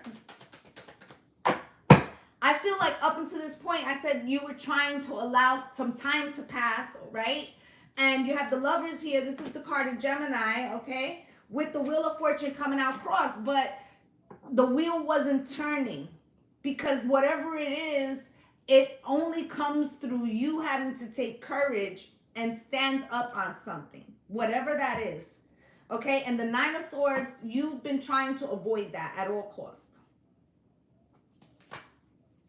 I feel like up until this point, I said you were trying to allow some time to pass, right? And you have the Lovers here. This is the card of Gemini, okay? With the Wheel of Fortune coming out cross, but the wheel wasn't turning, because whatever it is, it only comes through you having to take courage and stand up on something, whatever that is, okay? And the Nine of Swords, you've been trying to avoid that at all costs,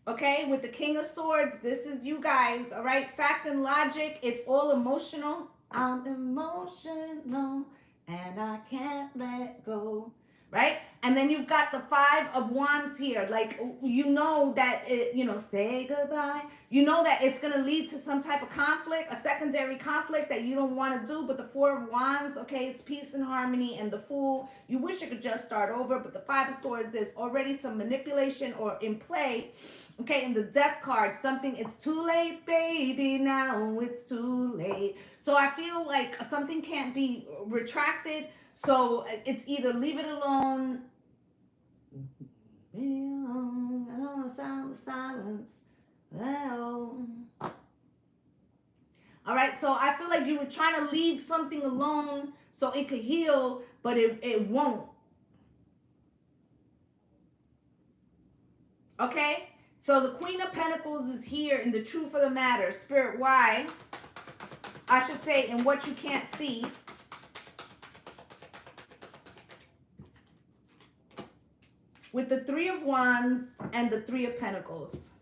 okay? With the King of Swords, this is you guys, all right? Fact and logic, it's all emotional. I'm emotional and I can't let go, right? And then you've got the Five of Wands here. Like, you know that, you know, say goodbye. You know that it's going to lead to some type of conflict, a secondary conflict that you don't want to do. But the Four of Wands, okay, it's peace and harmony. And the Fool, you wish it could just start over. But the Five of Swords, there's already some manipulation or in play. Okay, and the Death card, something, it's too late, baby, now it's too late. So I feel like something can't be retracted. So it's either leave it alone. Silence. All right, so I feel like you were trying to leave something alone so it could heal, but it won't. Okay, so the Queen of Pentacles is here in the truth of the matter. Spirit, why? I should say in what you can't see. With the Three of Wands and the Three of Pentacles.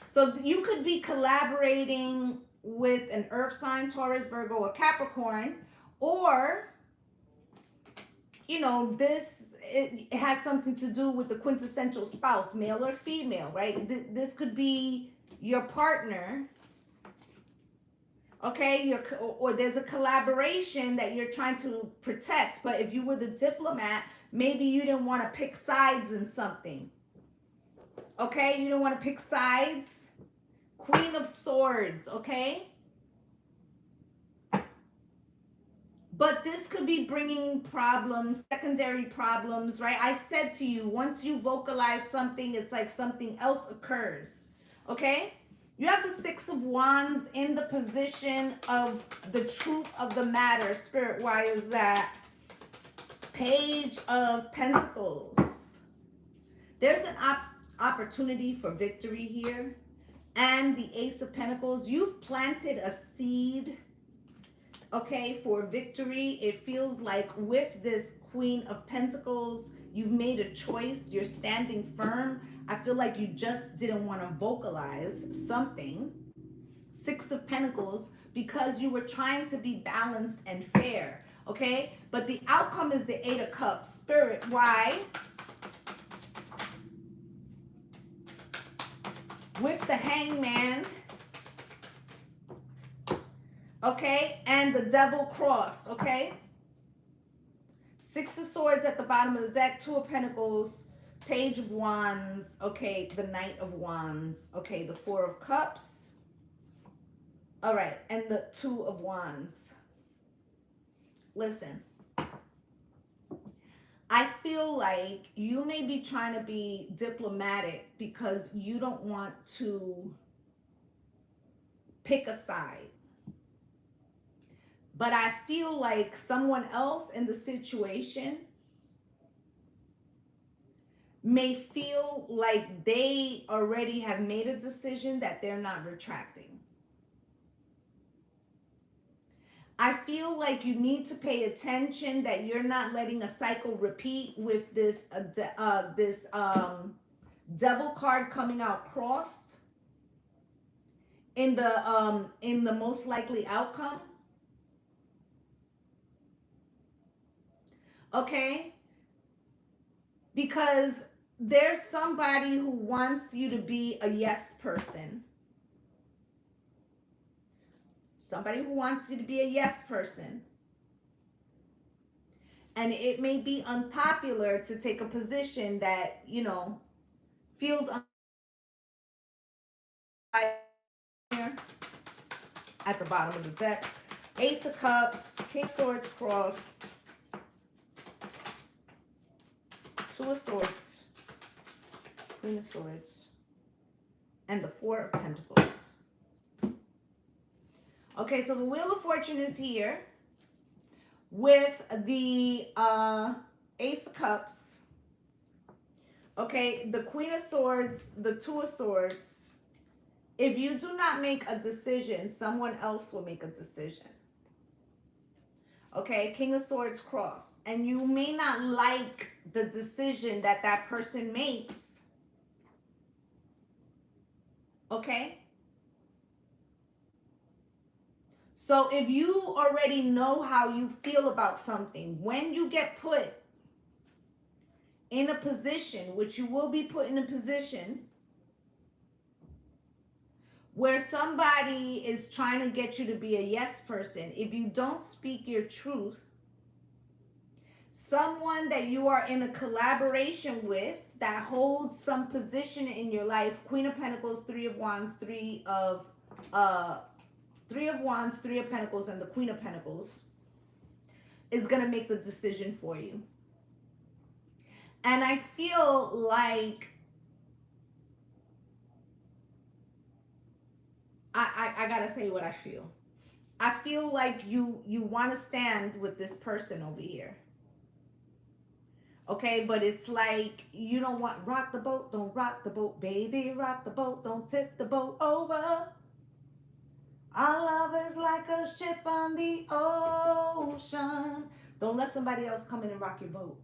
So you could be collaborating with an earth sign, Taurus, Virgo, or Capricorn, or, you know, it has something to do with the quintessential spouse, male or female, right? This could be your partner, okay? Or there's a collaboration that you're trying to protect, but if you were the diplomat, maybe you didn't want to pick sides in something, okay? You don't want to pick sides. Queen of Swords, okay? But this could be bringing problems, secondary problems, right? I said to you, once you vocalize something, it's like something else occurs, okay? You have the Six of Wands in the position of the truth of the matter. Spirit, why is that? Page of Pentacles. There's an opportunity for victory here. And the Ace of Pentacles, you've planted a seed, okay, for victory. It feels like with this Queen of Pentacles, you've made a choice. You're standing firm. I feel like you just didn't want to vocalize something. Six of Pentacles, because you were trying to be balanced and fair, okay? But the outcome is the Eight of Cups. Spirit, why? With the Hangman, okay, and the Devil crossed, okay? Six of Swords at the bottom of the deck, Two of Pentacles, Page of Wands, okay, the Knight of Wands, okay, the Four of Cups, all right, and the Two of Wands. Listen, I feel like you may be trying to be diplomatic because you don't want to pick a side. But I feel like someone else in the situation may feel like they already have made a decision that they're not retracting. I feel like you need to pay attention that you're not letting a cycle repeat with this Devil card coming out crossed in the most likely outcome. Okay? Because there's somebody who wants you to be a yes person. Somebody who wants you to be a yes person. And it may be unpopular to take a position that, you know, feels at the bottom of the deck. Ace of Cups, King of Swords crossed, Two of Swords, Queen of Swords, and the Four of Pentacles. Okay, so the Wheel of Fortune is here with the Ace of Cups. Okay, the Queen of Swords, the Two of Swords. If you do not make a decision, someone else will make a decision. Okay, King of Swords crossed. And you may not like the decision that that person makes. Okay? So if you already know how you feel about something, when you get put in a position, which you will be put in a position where somebody is trying to get you to be a yes person, if you don't speak your truth, someone that you are in a collaboration with that holds some position in your life, Queen of Pentacles, Three of Wands, Three of Wands, Three of Pentacles, and the Queen of Pentacles, is going to make the decision for you. And I feel like I gotta say what I feel. I feel like you want to stand with this person over here. Okay, but it's like you don't want rock the boat, don't rock the boat, baby, rock the boat, don't tip the boat over. Our love is like a ship on the ocean. Don't let somebody else come in and rock your boat.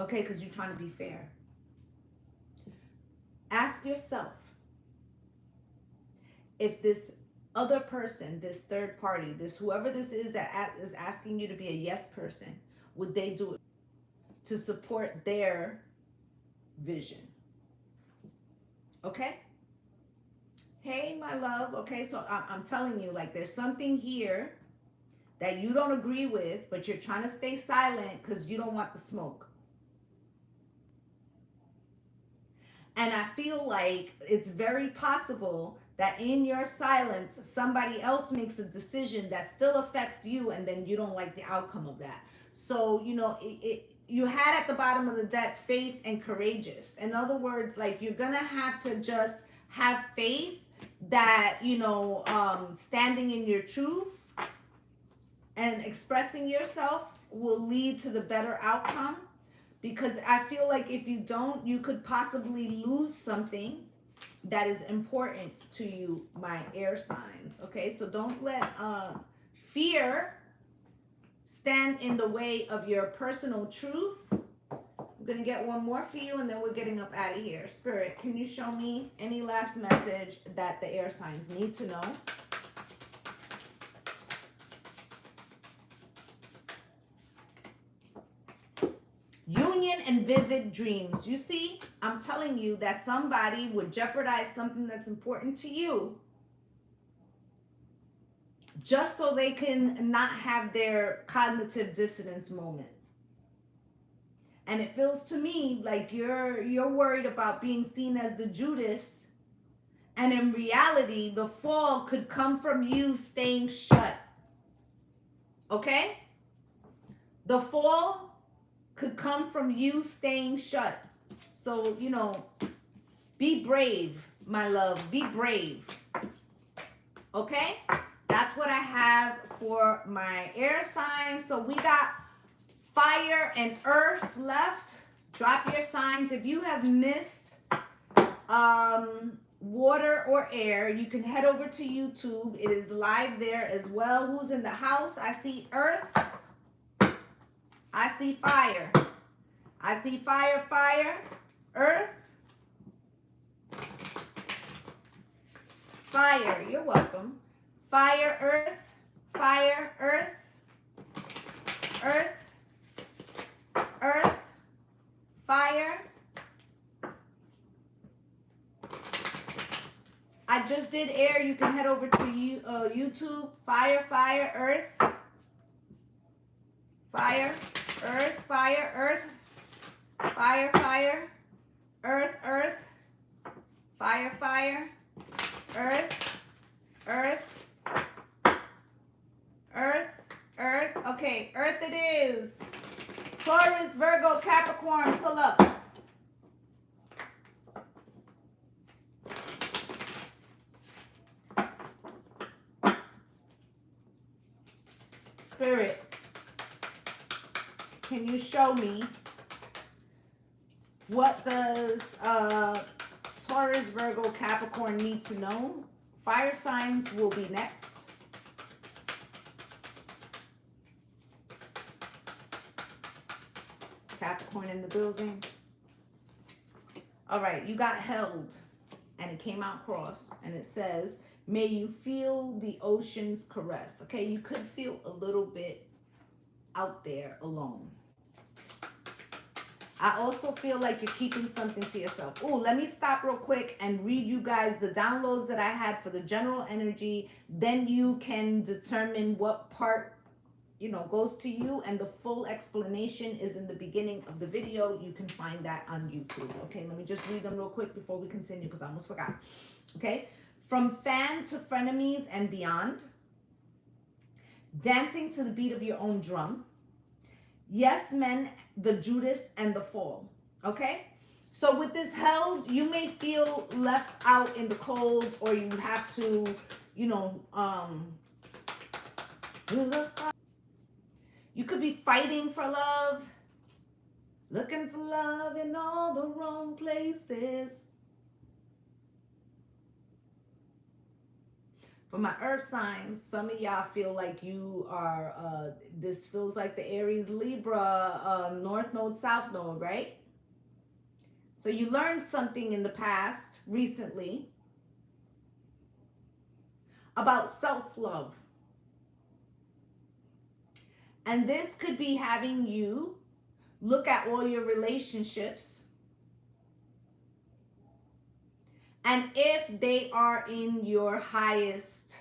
Okay, because you're trying to be fair. Ask yourself if this other person, this third party, this whoever this is that is asking you to be a yes person, would they do it to support their vision? Okay? Hey, my love. Okay, so I'm telling you, like, there's something here that you don't agree with, but you're trying to stay silent because you don't want the smoke. And I feel like it's very possible that in your silence, somebody else makes a decision that still affects you, and then you don't like the outcome of that. So, you know, you had at the bottom of the deck faith and courageous. In other words, like, you're going to have to just have faith that, you know, standing in your truth and expressing yourself will lead to the better outcome. Because I feel like if you don't, you could possibly lose something that is important to you, my air signs. Okay, so don't let fear stand in the way of your personal truth. I'm going to get one more for you, and then we're getting up out of here. Spirit, can you show me any last message that the air signs need to know? Union and vivid dreams. You see, I'm telling you that somebody would jeopardize something that's important to you just so they can not have their cognitive dissonance moment. And it feels to me like you're worried about being seen as the Judas, and in reality, the fall could come from you staying shut. Okay? The fall could come from you staying shut. So, you know, be brave, my love. Be brave. Okay? That's what I have for my air signs. So we got fire and earth left. Drop your signs. If you have missed water or air, you can head over to YouTube. It is live there as well. Who's in the house? I see earth. I see fire. I see fire, fire, earth, fire. You're welcome. Fire, earth, fire, earth, earth, earth, fire. I just did air. You can head over to YouTube. Fire, fire, earth, fire, earth, fire, earth, fire, fire, earth, earth, fire, fire, earth, earth, earth, earth. Okay, earth it is. Taurus, Virgo, Capricorn, pull up. Spirit, can you show me what does Taurus, Virgo, Capricorn need to know? Fire signs will be next. Capricorn in the building. All right, you got held, and it came out cross, and it says, may you feel the ocean's caress. Okay, you could feel a little bit out there alone. I also feel like you're keeping something to yourself. Oh, let me stop real quick and read you guys the downloads that I had for the general energy. Then you can determine what part, you know, goes to you, and the full explanation is in the beginning of the video. You can find that on YouTube. Okay, let me just read them real quick before we continue because I almost forgot. Okay, from fan to frenemies and beyond. Dancing to the beat of your own drum. Yes, men, the Judas and the fall. Okay, So with this held, you may feel left out in the cold, or you have to, you know, you could be fighting for love, looking for love in all the wrong places. For my earth signs, some of y'all feel like you are, this feels like the Aries Libra, North Node, South Node, right? So you learned something in the past, recently, about self-love. And this could be having you look at all your relationships, and if they are in your highest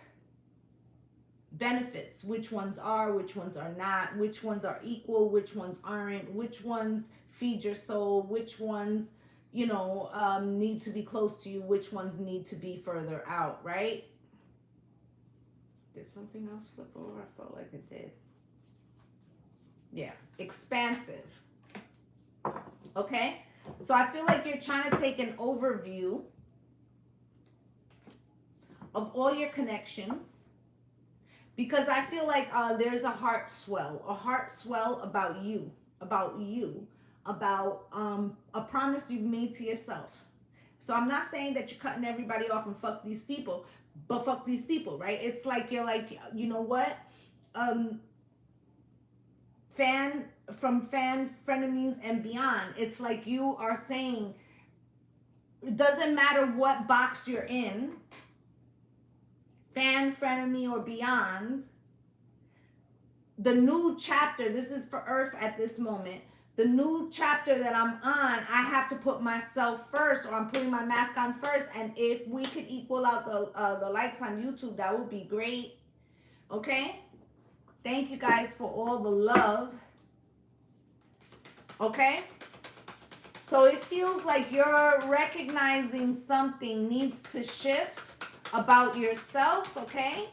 benefits, which ones are not, which ones are equal, which ones aren't, which ones feed your soul, which ones, you know, need to be close to you, which ones need to be further out, right? Did something else flip over? I felt like it did. Yeah, expansive. Okay, so I feel like you're trying to take an overview of all your connections, because I feel like there's a heart swell about you, about a promise you've made to yourself. So I'm not saying that you're cutting everybody off and fuck these people, but fuck these people, right? It's like you're like, you know what? Frenemies and beyond, it's like you are saying, it doesn't matter what box you're in, frenemy or beyond, the new chapter, this is for Earth at this moment, the new chapter that I'm on, I have to put myself first, or I'm putting my mask on first. And if we could equal out the likes on YouTube, that would be great. Okay, thank you guys for all the love. Okay, so it feels like you're recognizing something needs to shift about yourself. Okay,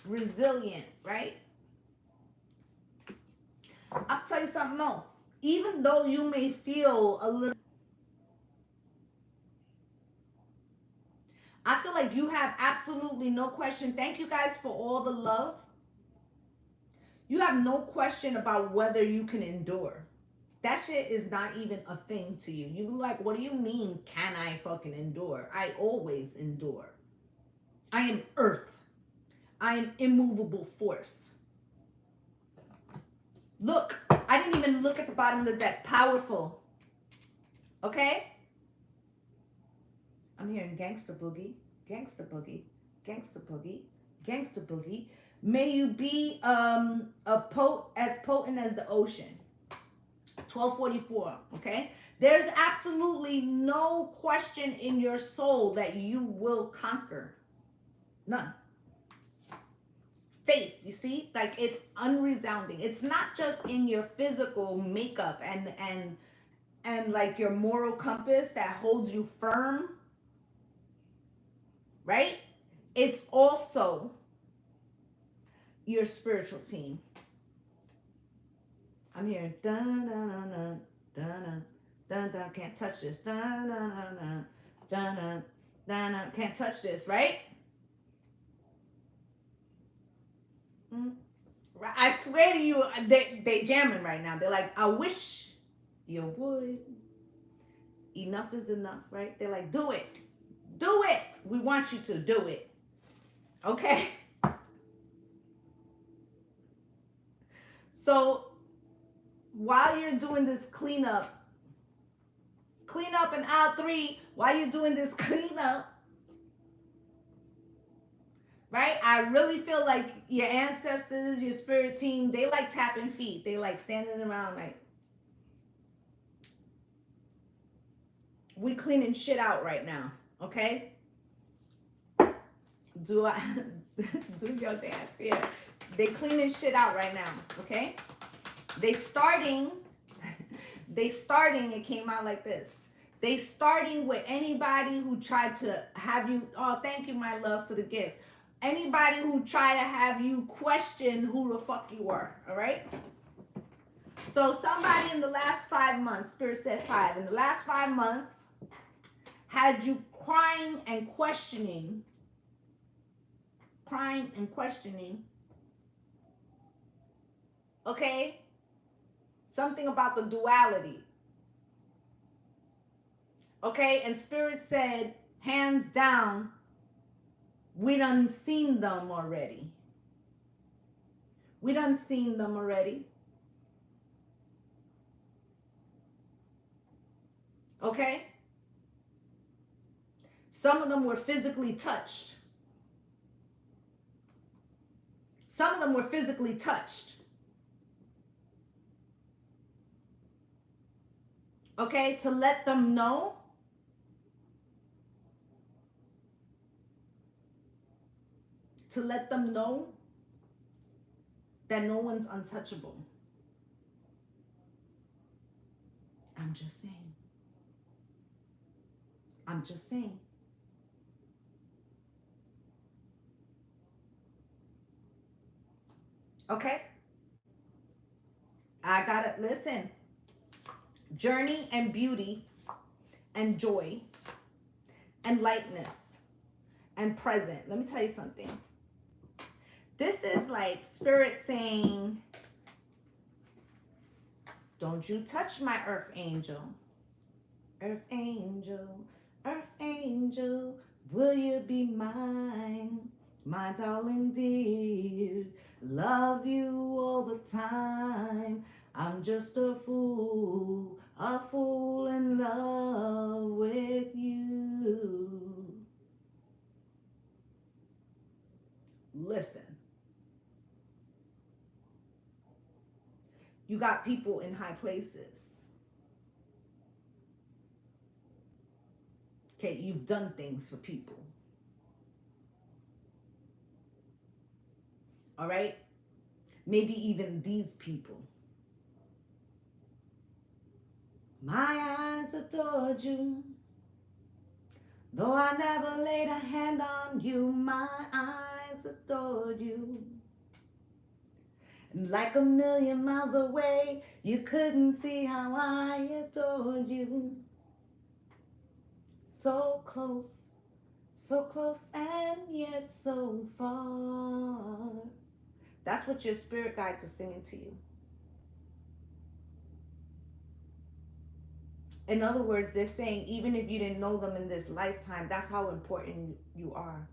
resilient, right? I'll tell you something else. Even though you may feel a little, I feel like you have absolutely no question. Thank you guys for all the love. You have no question about whether you can endure. That shit is not even a thing to you. You be like, what do you mean, can I fucking endure? I always endure. I am earth. I am immovable force. Look, I didn't even look at the bottom of the deck. Powerful. Okay? I'm hearing gangster boogie, gangster boogie, gangster boogie, gangster boogie. May you be as potent as the ocean. 1244, okay? There's absolutely no question in your soul that you will conquer. None. Faith, you see? Like, it's unresounding. It's not just in your physical makeup and like your moral compass that holds you firm, right? It's also your spiritual team. I'm hearing dun dun dun dun dun dun dun. Can't touch this. Dun dun dun dun dun dun dun dun. Can't touch this, right? I swear to you, they jamming right now. They're like, I wish you would. Enough is enough, right? They're like, do it. Do it. We want you to do it. Okay? So while you're doing this cleanup in aisle 3, while you're doing this cleanup, right? I really feel like your ancestors, your spirit team, they like tapping feet. They like standing around like, we cleaning shit out right now, okay? Do your dance, yeah. They cleaning shit out right now, okay? They starting, it came out like this. They starting with anybody who tried to have you, oh, thank you, my love, for the gift. Anybody who tried to have you question who the fuck you are, all right? So somebody in the last 5 months, Spirit said 5, in the last 5 months had you crying and questioning, okay? Something about the duality, okay? And Spirit said, hands down, we done seen them already. We done seen them already. Okay? Some of them were physically touched. Some of them were physically touched. Okay? To let them know that no one's untouchable. I'm just saying. Okay? I gotta listen. Journey and beauty and joy and lightness and present. Let me tell you something. This is like Spirit saying, don't you touch my earth angel. Earth angel, earth angel, will you be mine? My darling dear, love you all the time. I'm just a fool in love with you. Listen. You got people in high places. Okay, you've done things for people. All right? Maybe even these people. My eyes adored you. Though I never laid a hand on you, my eyes adored you. And like a million miles away, you couldn't see how I adored you. So close and yet so far. That's what your spirit guides are singing to you. In other words, they're saying, even if you didn't know them in this lifetime, that's how important you are.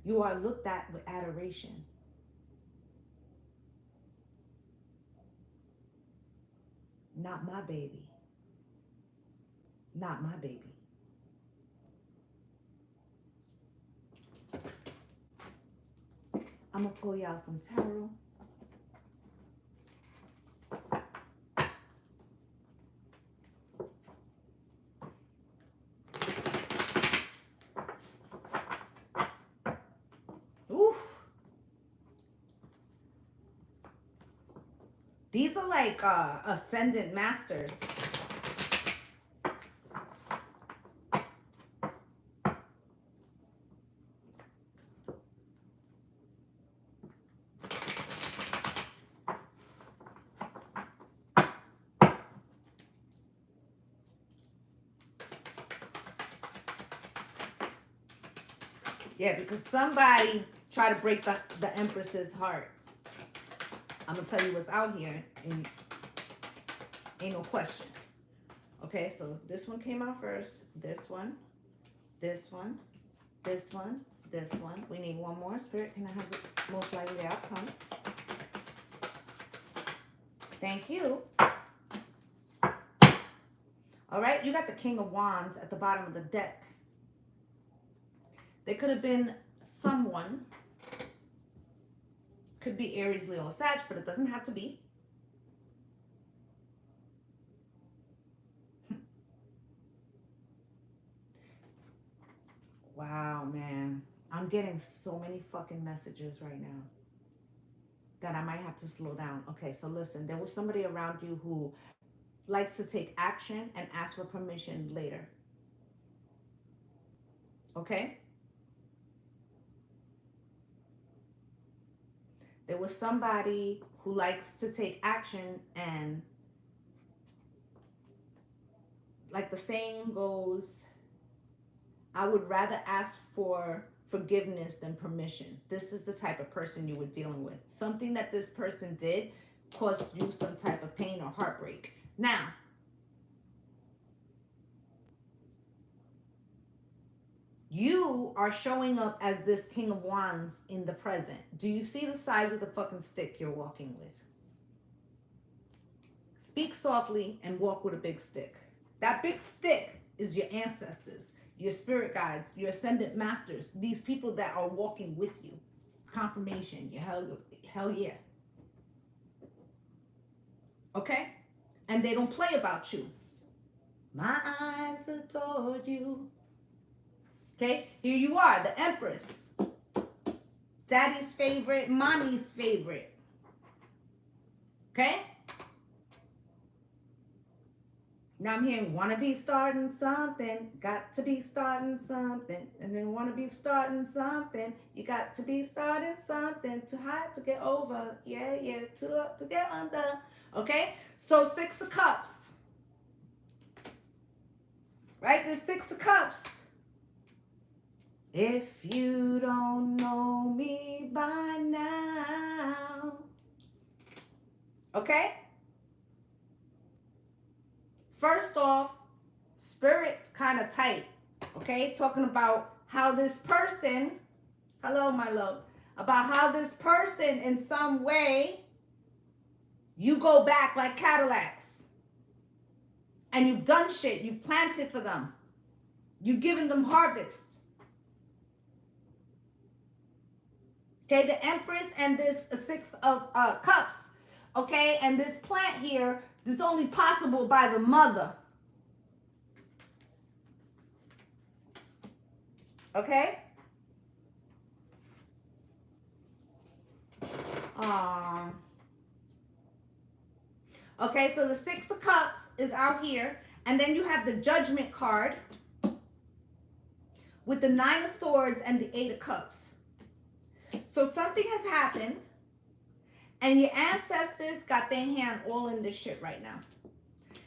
You are looked at with adoration. Not my baby. Not my baby. I'm going to pull y'all some tarot. Oof. These are like ascendant masters. Yeah, because somebody tried to break the Empress's heart. I'm going to tell you what's out here, and ain't no question. Okay, so this one came out first. This one, this one, this one, this one. We need one more. Spirit, can I have the most likely outcome? Thank you. All right, you got the King of Wands at the bottom of the deck. There could have been someone, could be Aries, Leo, Sag, but it doesn't have to be. Wow, man. I'm getting so many fucking messages right now that I might have to slow down. Okay, so listen, there was somebody around you who likes to take action and ask for permission later. Okay? There was somebody who likes to take action, and like the saying goes, I would rather ask for forgiveness than permission. This is the type of person you were dealing with. Something that this person did caused you some type of pain or heartbreak. Now, you are showing up as this King of Wands in the present. Do you see the size of the fucking stick you're walking with? Speak softly and walk with a big stick. That big stick is your ancestors, your spirit guides, your ascendant masters, these people that are walking with you. Confirmation, your hell yeah. Okay? And they don't play about you. My eyes adored you. Okay, here you are, the Empress. Daddy's favorite, mommy's favorite. Okay? Now I'm hearing, wanna be starting something, got to be starting something, and then wanna be starting something, you got to be starting something, too high to get over, yeah, too up to get under. Okay, so 6 of Cups. Right, there's 6 of Cups. If you don't know me by now. Okay? First off, spirit kind of tight. Okay? Talking about how this person, hello, my love, about how this person in some way, you go back like Cadillacs. And you've done shit. You've planted for them. You've given them harvest. Okay, the Empress and this 6 of Cups, okay, and this plant here, this is only possible by the mother. Okay? Okay, so the 6 of Cups is out here, and then you have the Judgment card with the 9 of Swords and the 8 of Cups. So something has happened, and your ancestors got their hand all in this shit right now.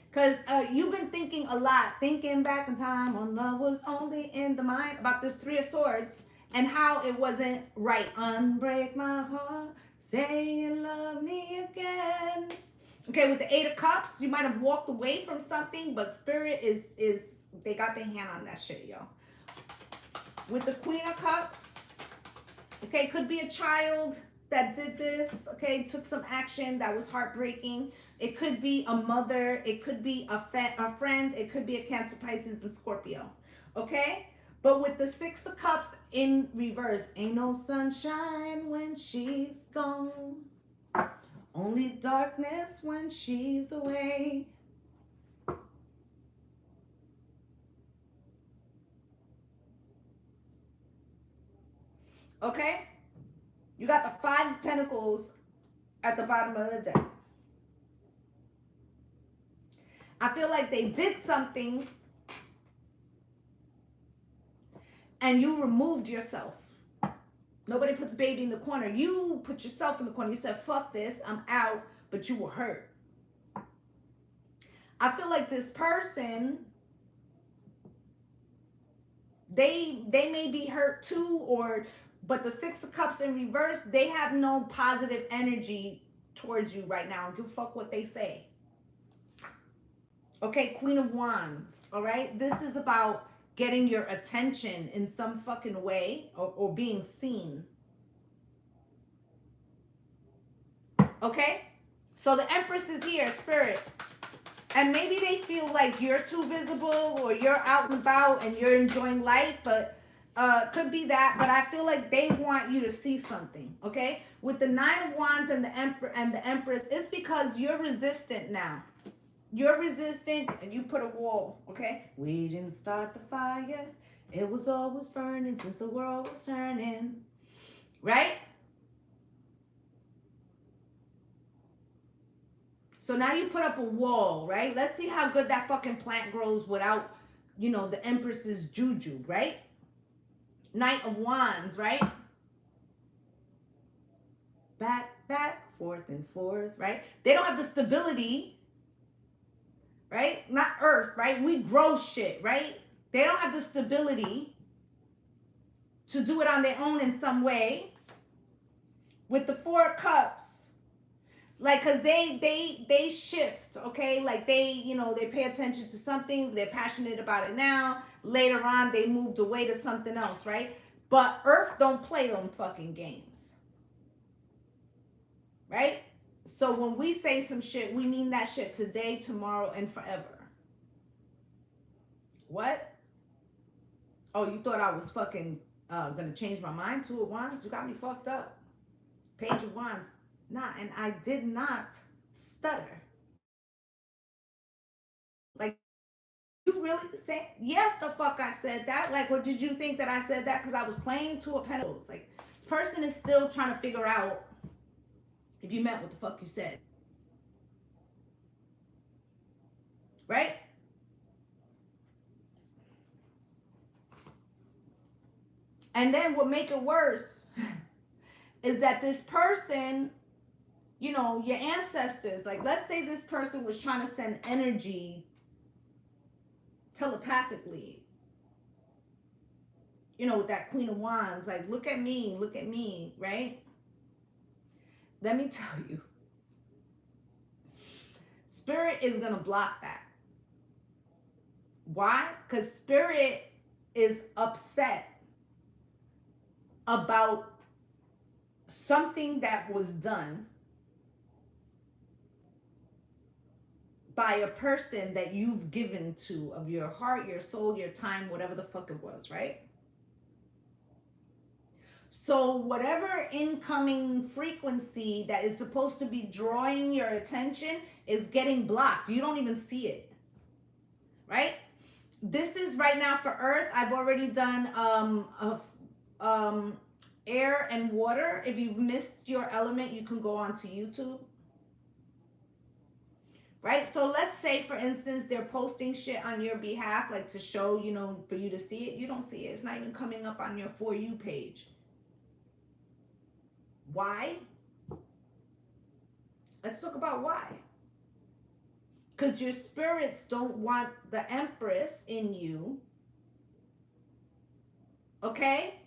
Because you've been thinking a lot, thinking back in time when love was only in the mind, about this 3 of Swords and how it wasn't right. Unbreak my heart, say you love me again. Okay, with the 8 of Cups, you might have walked away from something, but spirit is they got their hand on that shit, yo. With the Queen of Cups, okay, could be a child that did this, okay, took some action that was heartbreaking. It could be a mother. It could be a friend. It could be a Cancer, Pisces, and Scorpio, okay? But with the 6 of Cups in reverse, ain't no sunshine when she's gone. Only darkness when she's away. Okay? You got the 5 of Pentacles at the bottom of the deck. I feel like they did something and you removed yourself. Nobody puts baby in the corner. You put yourself in the corner. You said, fuck this, I'm out, but you were hurt. I feel like this person, they may be hurt too, but the 6 of Cups in reverse, they have no positive energy towards you right now. Give a fuck what they say. Okay, Queen of Wands, all right? This is about getting your attention in some fucking way or being seen. Okay? So the Empress is here, spirit. And maybe they feel like you're too visible or you're out and about and you're enjoying life, but could be that, but I feel like they want you to see something, okay? With the 9 of Wands and the Empress, it's because you're resistant now. You're resistant and you put a wall, okay? We didn't start the fire. It was always burning since the world was turning. Right? So now you put up a wall, right? Let's see how good that fucking plant grows without, you know, the Empress's juju, right? Knight of Wands, right? back, forth and forth, right? They don't have the stability, right? Not Earth, right? We grow shit, right? They don't have the stability to do it on their own in some way. With the Four of Cups, like, cause they shift, okay? Like they pay attention to something, they're passionate about it now. Later on, they moved away to something else, right? But Earth don't play them fucking games, right? So when we say some shit, we mean that shit today, tomorrow, and forever. What? Oh, you thought I was fucking gonna change my mind? Two of Wands? You got me fucked up. Page of Wands. Nah, and I did not stutter. Like, you really say, yes, the fuck I said that? Like, what did you think that I said that because I was playing Two of Pentacles? Like, this person is still trying to figure out if you meant what the fuck you said. Right? And then what make it worse is that this person, your ancestors, like, let's say this person was trying to send energy telepathically, with that Queen of Wands, like, look at me, right? Let me tell you, Spirit is going to block that. Why? Because Spirit is upset about something that was done by a person that you've given to, of your heart, your soul, your time, whatever the fuck it was, right? So whatever incoming frequency that is supposed to be drawing your attention is getting blocked. You don't even see it, right? This is right now for Earth. I've already done air and water. If you've missed your element, you can go onto YouTube. Right? So let's say, for instance, they're posting shit on your behalf, like to show, for you to see it. You don't see it. It's not even coming up on your For You page. Why? Let's talk about why. Because your spirits don't want the Empress in you. Okay?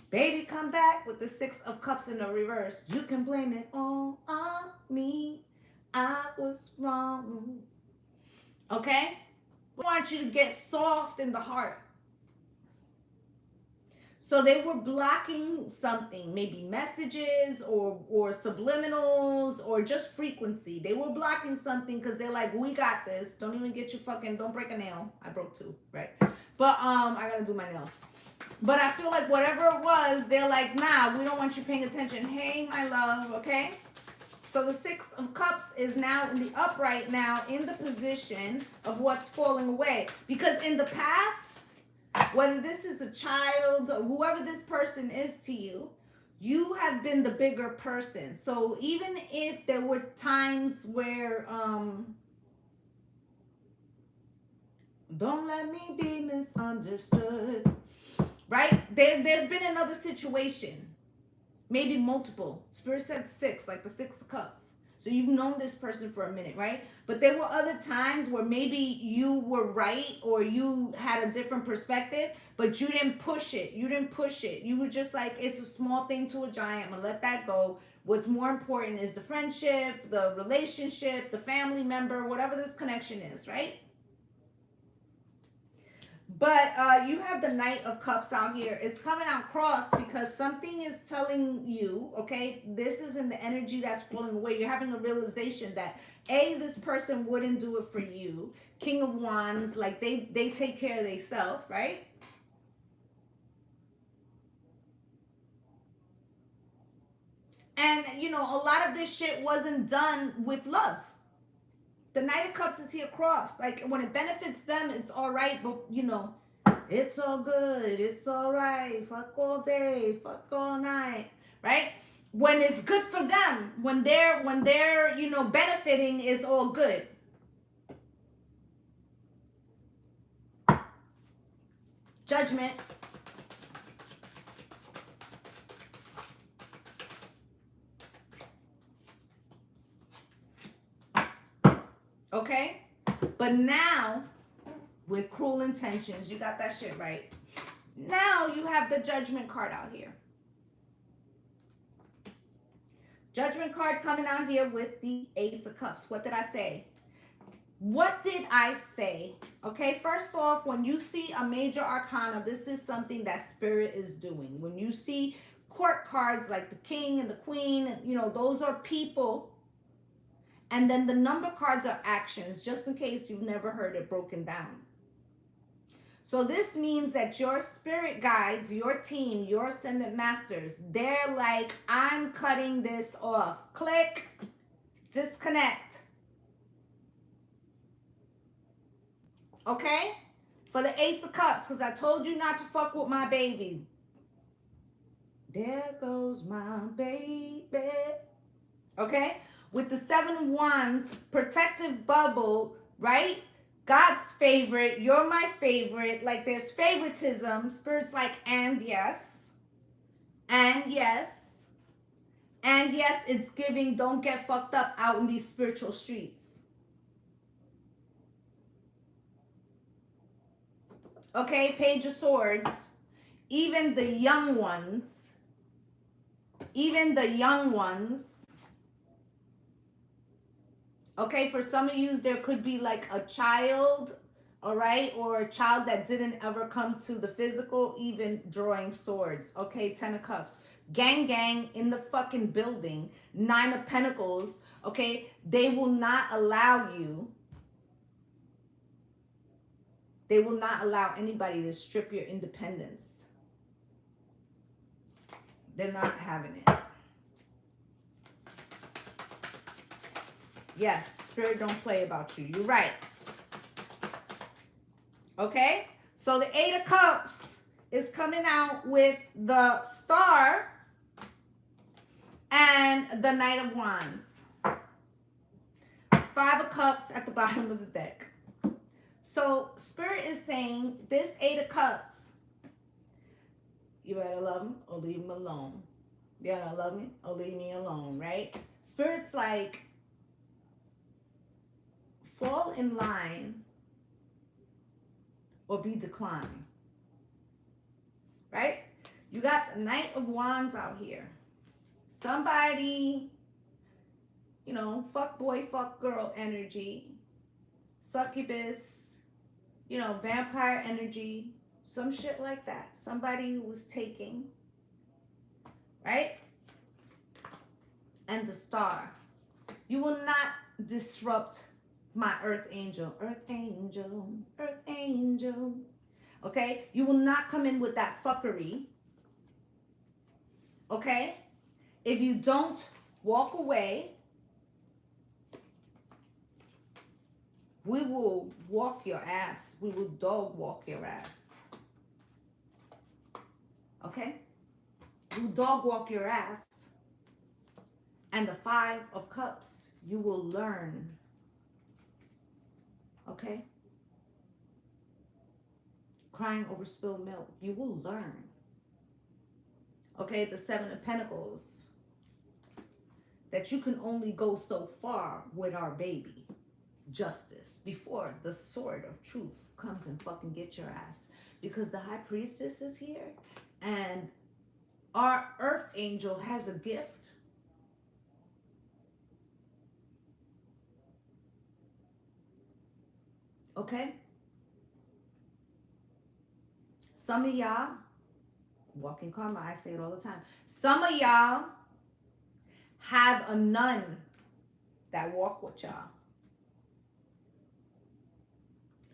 Baby, come back with the Six of Cups in the reverse. You can blame it all on me. I was wrong. Okay? We want you to get soft in the heart. So they were blocking something, maybe messages or subliminals or just frequency. They were blocking something because they're like, we got this. Don't even get your fucking, don't break a nail. I broke two, right? But I gotta do my nails. But I feel like whatever it was, they're like, nah, we don't want you paying attention. Hey, my love, okay? So the Six of Cups is now in the upright now in the position of what's falling away. Because in the past, whether this is a child or whoever this person is to you, you have been the bigger person. So even if there were times where, don't let me be misunderstood, right? There's been another situation. Maybe multiple. Spirit said six, like the Six of Cups. So you've known this person for a minute, right? But there were other times where maybe you were right or you had a different perspective, but you didn't push it. You didn't push it. You were just like, it's a small thing to a giant. I'm going to let that go. What's more important is the friendship, the relationship, the family member, whatever this connection is, right? But you have the Knight of Cups out here. It's coming out crossed because something is telling you, okay, this is in the energy that's falling away. You're having a realization that, A, this person wouldn't do it for you. King of Wands, like they take care of themselves, right? And, a lot of this shit wasn't done with love. The Knight of Cups is here crossed. Like, when it benefits them, it's all right. But, it's all good. It's all right. Fuck all day. Fuck all night. Right? When it's good for them, when they're benefiting, is all good. Judgment. Okay? But now, with cruel intentions, you got that shit right. Now you have the Judgment card out here. Judgment card coming out here with the Ace of Cups. What did I say? What did I say? Okay, first off, when you see a major arcana, this is something that Spirit is doing. When you see court cards like the King and the Queen, you know, those are people. And then the number cards are actions, just in case you've never heard it broken down. So this means that your spirit guides, your team, your ascendant masters, they're like, I'm cutting this off. Click, disconnect. Okay? For the Ace of Cups, because I told you not to fuck with my baby. There goes my baby. Okay? With the Seven of Wands, protective bubble, right? God's favorite, you're my favorite. Like there's favoritism. Spirit's like, and yes. And yes. And yes, it's giving, don't get fucked up out in these spiritual streets. Okay, Page of Swords. Even the young ones. Okay, for some of you, there could be like a child, all right, or a child that didn't ever come to the physical, even drawing swords. Okay, Ten of Cups. Gang in the fucking building. Nine of Pentacles. Okay, they will not allow you. They will not allow anybody to strip your independence. They're not having it. Yes, Spirit don't play about you. You're right. Okay? So the Eight of Cups is coming out with the Star and the Knight of Wands. Five of Cups at the bottom of the deck. So Spirit is saying this Eight of Cups, you better love him or leave him alone. You better love me or leave me alone, right? Spirit's like, fall in line or be declined, right? You got the Knight of Wands out here. Somebody, you know, fuck boy, fuck girl energy, succubus, you know, vampire energy, some shit like that. Somebody who was taking, right? And the Star. You will not disrupt my earth angel, earth angel, earth angel. Okay? You will not come in with that fuckery. Okay? If you don't walk away, we will walk your ass. We will dog walk your ass. Okay? We will dog walk your ass. And the Five of Cups, you will learn. Okay? Crying over spilled milk, you will learn. Okay, the Seven of Pentacles, that you can only go so far with our baby, Justice, before the sword of truth comes and fucking get your ass. Because the High Priestess is here, and our Earth Angel has a gift. Okay? Some of y'all, walking karma, I say it all the time. Some of y'all have a nun that walk with y'all.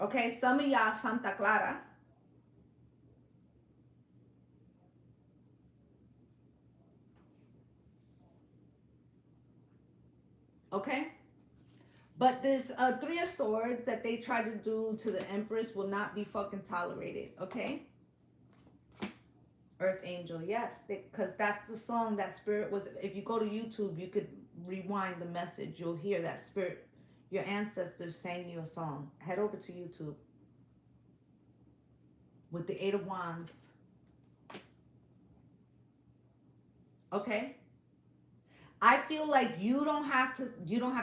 Okay, some of y'all Santa Clara. Okay? But this Three of Swords that they try to do to the Empress will not be fucking tolerated, okay? Earth Angel, yes, because that's the song that Spirit was. If you go to YouTube, you could rewind the message. You'll hear that Spirit, your ancestors sang you a song. Head over to YouTube. With the Eight of Wands. Okay? I feel like you don't have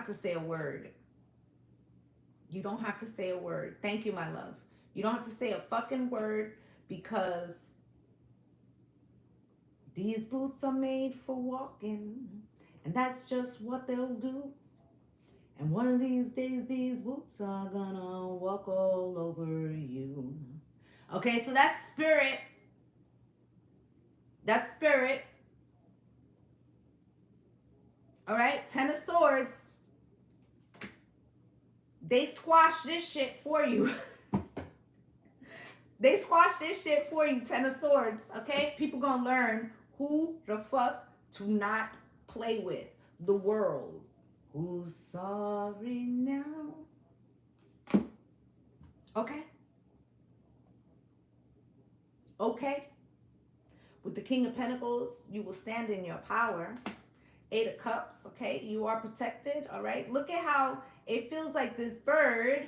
to say a word. You don't have to say a word. Thank you, my love. You don't have to say a fucking word because these boots are made for walking, and that's just what they'll do. And one of these days, these boots are gonna walk all over you. Okay, so that's spirit. That's spirit. All right, Ten of Swords. They squash this shit for you. They squash this shit for you, Ten of Swords. Okay, people gonna learn who the fuck to not play with. The world. Who's sorry now? Okay. Okay. With the King of Pentacles, you will stand in your power. Eight of Cups, okay? You are protected, all right? Look at how it feels like this bird,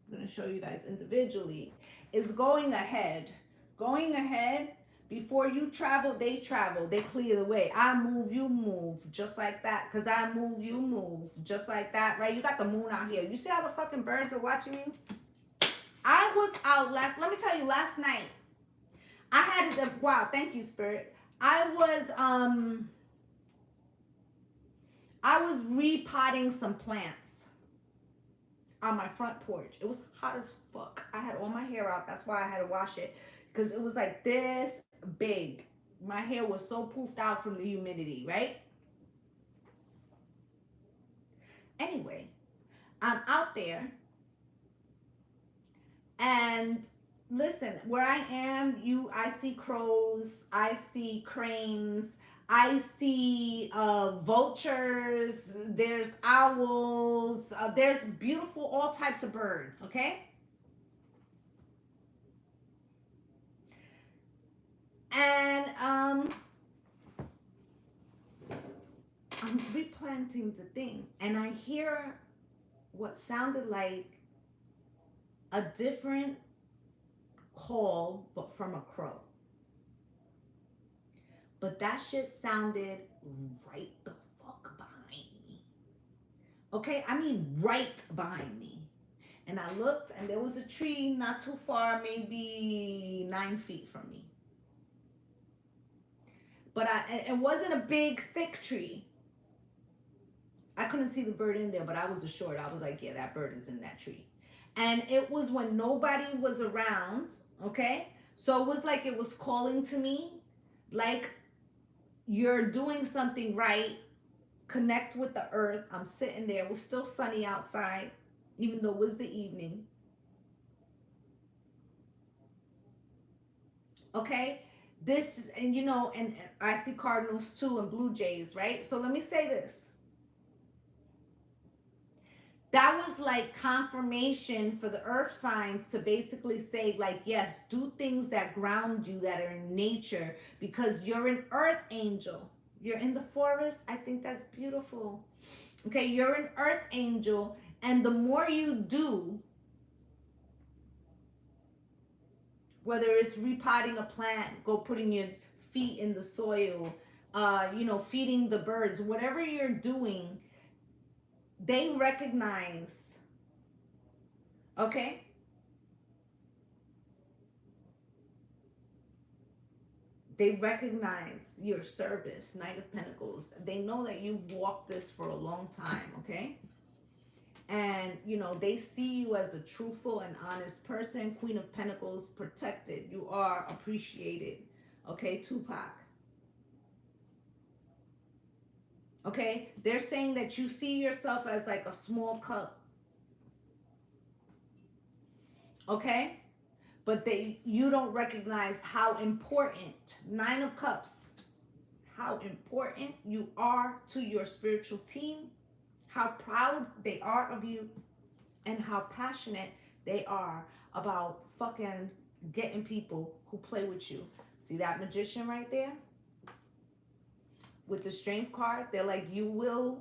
I'm going to show you guys individually, is going ahead. Going ahead. Before you travel, they clear the way. I move, you move, just like that. Because I move, you move, just like that, right? You got the moon out here. You see how the fucking birds are watching you? I was out let me tell you, last night, I had wow, thank you, Spirit. I was repotting some plants on my front porch. It was hot as fuck. I had all my hair out. That's why I had to wash it. Because it was like this big. My hair was so poofed out from the humidity, right? Anyway, I'm out there. And listen, where I am, I see crows, I see cranes, I see vultures, there's owls, there's beautiful, all types of birds, okay? And I'm replanting the thing, and I hear what sounded like a different call, but from a crow. But that shit sounded right the fuck behind me. Okay, I mean right behind me. And I looked, and there was a tree not too far, maybe 9 feet from me. But it wasn't a big, thick tree. I couldn't see the bird in there, but I was assured. I was like, yeah, that bird is in that tree. And it was when nobody was around, okay? So it was like it was calling to me, like, you're doing something right. Connect with the earth. I'm sitting there. It was still sunny outside, even though it was the evening. Okay? This, and you know, and I see cardinals too and blue jays, right? So let me say this. That was like confirmation for the earth signs to basically say, like, yes, do things that ground you, that are in nature, because you're an earth angel. You're in the forest. I think that's beautiful. Okay, you're an earth angel, and the more you do, whether it's repotting a plant, go putting your feet in the soil, feeding the birds, whatever you're doing, they recognize, okay? They recognize your service, Knight of Pentacles. They know that you've walked this for a long time, okay? And, they see you as a truthful and honest person. Queen of Pentacles, protected. You are appreciated, okay? Tupac. Okay? They're saying that you see yourself as like a small cup. Okay? But you don't recognize how important, 9 of Cups, how important you are to your spiritual team, how proud they are of you, and how passionate they are about fucking getting people who play with you. See that Magician right there? With the Strength card, they're like, you will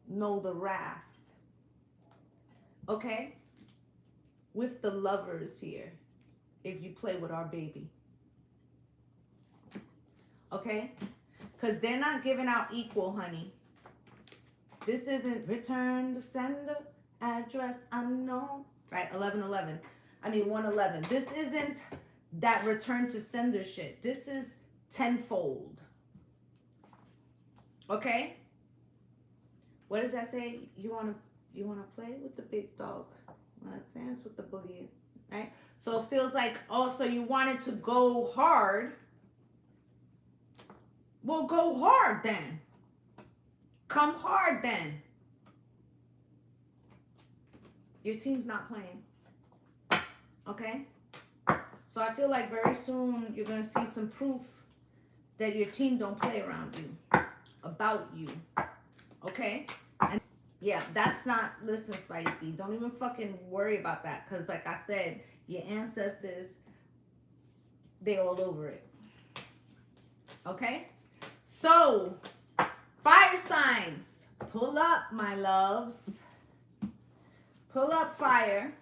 know the wrath. Okay? With the Lovers here, if you play with our baby. Okay? Because they're not giving out equal, honey. This isn't return to sender. Address unknown. Right, 1111. I mean 111. This isn't that return to sender shit. This is tenfold. Okay? What does that say? You wanna play with the big dog. Wanna dance with the boogie. Right? So it feels like, oh, so you wanted to go hard. Well, go hard then. Come hard then. Your team's not playing. Okay? So I feel like very soon you're going to see some proof that your team don't play around you. About you. Okay? And yeah, that's not, listen, Spicy. Don't even fucking worry about that. Because like I said, your ancestors, they all over it. Okay? So, fire signs. Pull up, my loves. Pull up, fire.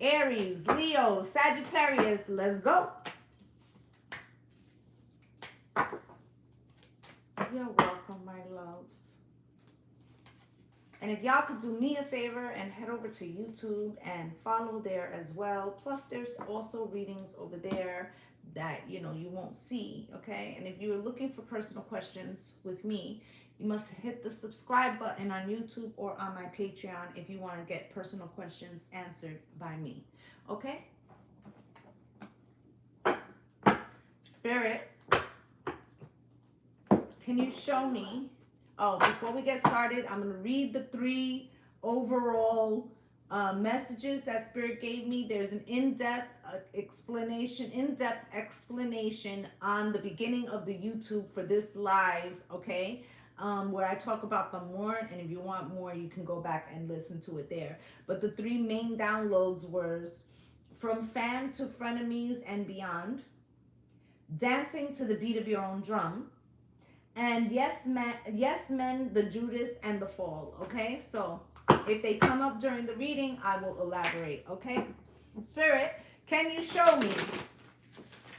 Aries, Leo, Sagittarius, let's go. You're welcome, my loves. And if y'all could do me a favor and head over to YouTube and follow there as well. Plus, there's also readings over there that, you know, you won't see, okay? And if you're looking for personal questions with me, you must hit the subscribe button on YouTube or on my Patreon if you want to get personal questions answered by me. Okay? Spirit, can you show me? Oh, before we get started, I'm going to read the 3 overall messages that Spirit gave me. There's an in-depth explanation on the beginning of the YouTube for this live, okay? Where I talk about them more, and if you want more, you can go back and listen to it there. But the 3 main downloads were from fan to frenemies and beyond, dancing to the beat of your own drum, and yes men, the Judas, and the fall. Okay, so if they come up during the reading, I will elaborate. Okay, Spirit, can you show me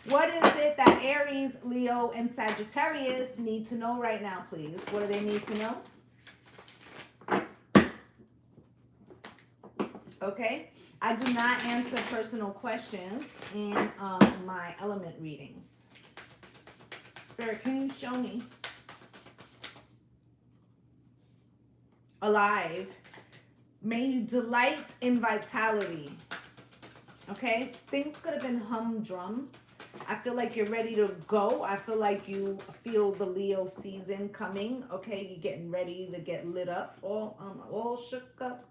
what is it that Aries, Leo, and Sagittarius need to know right now, please? What do they need to know? Okay, I do not answer personal questions in my element readings. Spirit, can you show me? Alive. May you delight in vitality. Okay, things could have been humdrum. I feel like you're ready to go. I feel like you feel the Leo season coming. Okay, you're getting ready to get lit up. All shook up.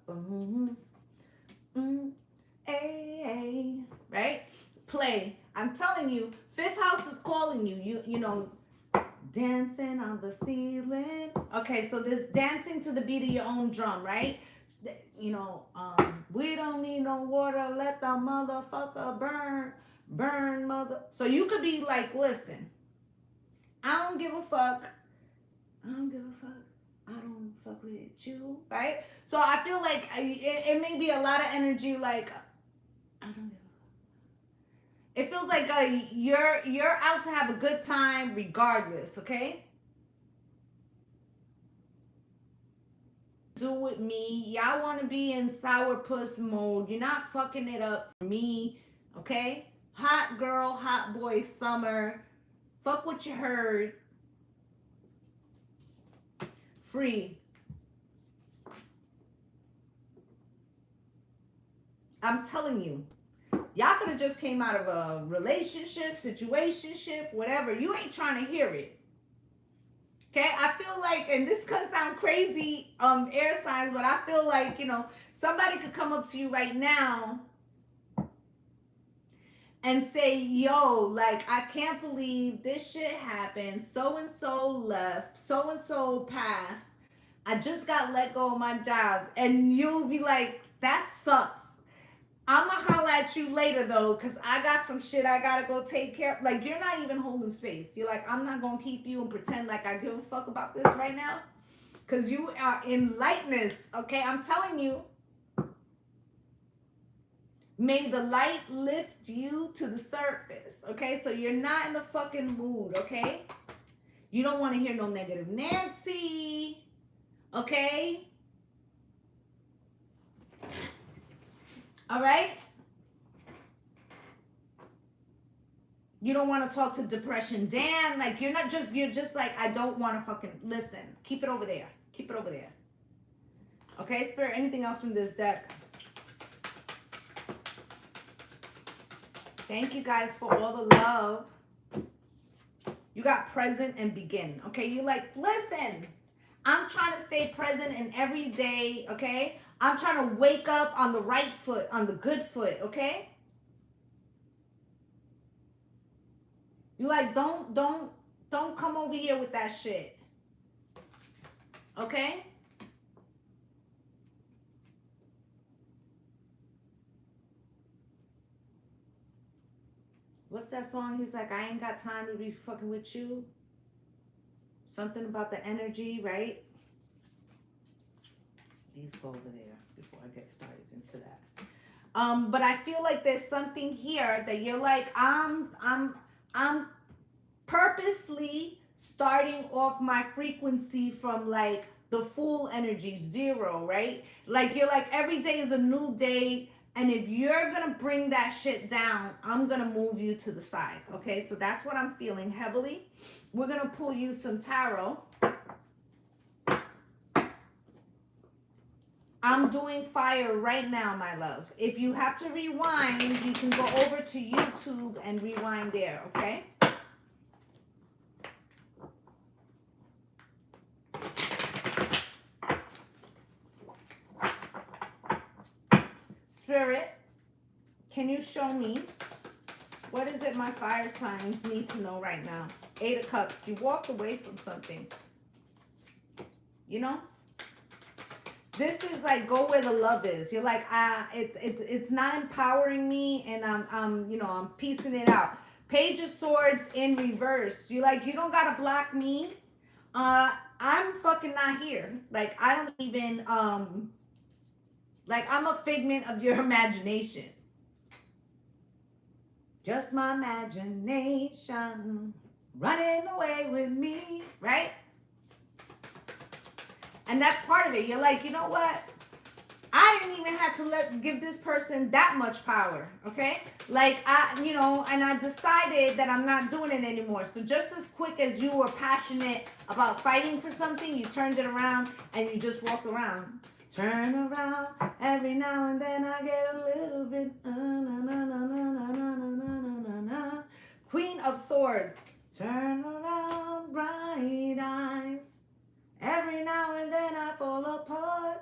Hey, right? Play. I'm telling you, 5th house is calling you. You know, dancing on the ceiling. Okay, so this dancing to the beat of your own drum, right? You know, we don't need no water. Let the motherfucker burn, mother. So you could be like, listen, I don't give a fuck. I don't give a fuck. I don't fuck with you, right? So I feel like it may be a lot of energy, like, I don't give a fuck. It feels like you're out to have a good time regardless, okay? Do with me. Y'all want to be in sourpuss mode. You're not fucking it up for me, okay? Hot girl, hot boy summer. Fuck what you heard. Free. I'm telling you. Y'all could have just came out of a relationship, situationship, whatever. You ain't trying to hear it. Okay? I feel like, and this could sound crazy, air signs, but I feel like, you know, somebody could come up to you right now and say, yo, like, I can't believe this shit happened. So-and-so left. So-and-so passed. I just got let go of my job. And you'll be like, that sucks. I'm going to holler at you later, though, because I got some shit I got to go take care of. Like, you're not even holding space. You're like, I'm not going to keep you and pretend like I give a fuck about this right now. Because you are in lightness, okay? I'm telling you. May the light lift you to the surface, okay? So you're not in the fucking mood, okay? You don't want to hear no negative Nancy, okay? All right? You don't want to talk to depression. Dan, like, you're just like, I don't want to fucking listen. Keep it over there. Keep it over there. Okay, Spirit, anything else from this deck? Thank you guys for all the love. You got present and begin. Okay, you like, listen, I'm trying to stay present in every day. Okay, I'm trying to wake up on the right foot, on the good foot. Okay, you like, don't come over here with that shit. Okay. What's that song? He's like, I ain't got time to be fucking with you. Something about the energy, right? Please go over there before I get started into that. But I feel like there's something here that you're like, I'm purposely starting off my frequency from like the full energy, 0, right? Like you're like, every day is a new day. And if you're going to bring that shit down, I'm going to move you to the side. Okay, so that's what I'm feeling heavily. We're going to pull you some tarot. I'm doing fire right now, my love. If you have to rewind, you can go over to YouTube and rewind there, okay? Spirit, can you show me what is it my fire signs need to know right now? 8 of Cups. You walked away from something. You know? This is like, go where the love is. You're like, it's not empowering me, and I'm piecing it out. Page of Swords in reverse. You're like, you don't gotta block me. I'm fucking not here. Like, I don't even like, I'm a figment of your imagination. Just my imagination running away with me, right? And that's part of it. You're like, you know what? I didn't even have to give this person that much power, okay? Like, and I decided that I'm not doing it anymore. So just as quick as you were passionate about fighting for something, you turned it around and you just walked around. Turn around, every now and then I get a little bit, Queen of Swords. Turn around, bright eyes. Every now and then I fall apart.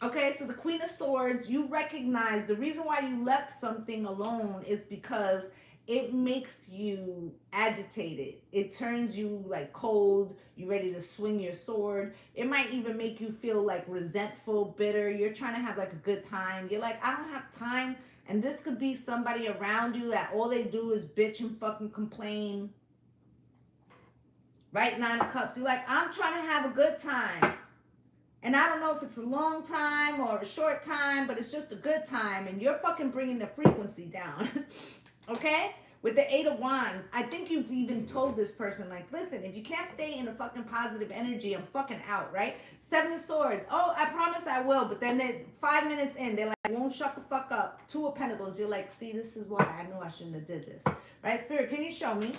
Okay, so the Queen of Swords, you recognize the reason why you left something alone is because it makes you agitated. It turns you like cold. You're ready to swing your sword. It might even make you feel like resentful, bitter. You're trying to have like a good time. You're like, I don't have time. And this could be somebody around you that all they do is bitch and fucking complain. Right? 9 of Cups. You're like, I'm trying to have a good time. And I don't know if it's a long time or a short time, but it's just a good time. And you're fucking bringing the frequency down. Okay? With the 8 of Wands, I think you've even told this person, like, listen, if you can't stay in a fucking positive energy, I'm fucking out, right? 7 of Swords. Oh, I promise I will. But then 5 minutes in, they're like, won't shut the fuck up. 2 of Pentacles. You're like, see, this is why I know I shouldn't have did this. Right? Spirit, can you show me?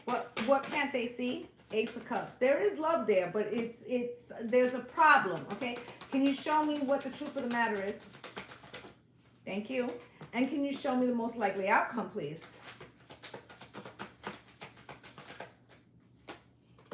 What can't they see? Ace of Cups. There is love there, but there's a problem, okay? Can you show me what the truth of the matter is? Thank you. And can you show me the most likely outcome, please?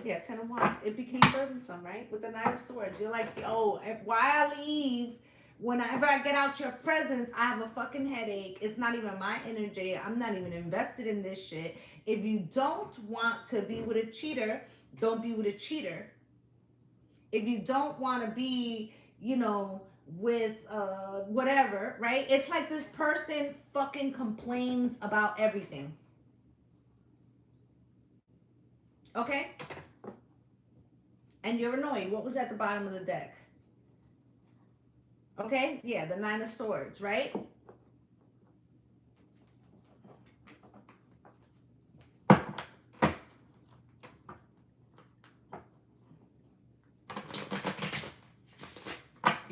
Yeah, 10 of Wands. It became burdensome, right? With the 9 of Swords. You're like, oh, why I leave, whenever I get out your presence, I have a fucking headache. It's not even my energy. I'm not even invested in this shit. If you don't want to be with a cheater, don't be with a cheater. If you don't want to be, with whatever, right? It's like this person fucking complains about everything. Okay? And you're annoyed. What was at the bottom of the deck? Okay? Yeah, the 9 of Swords, right?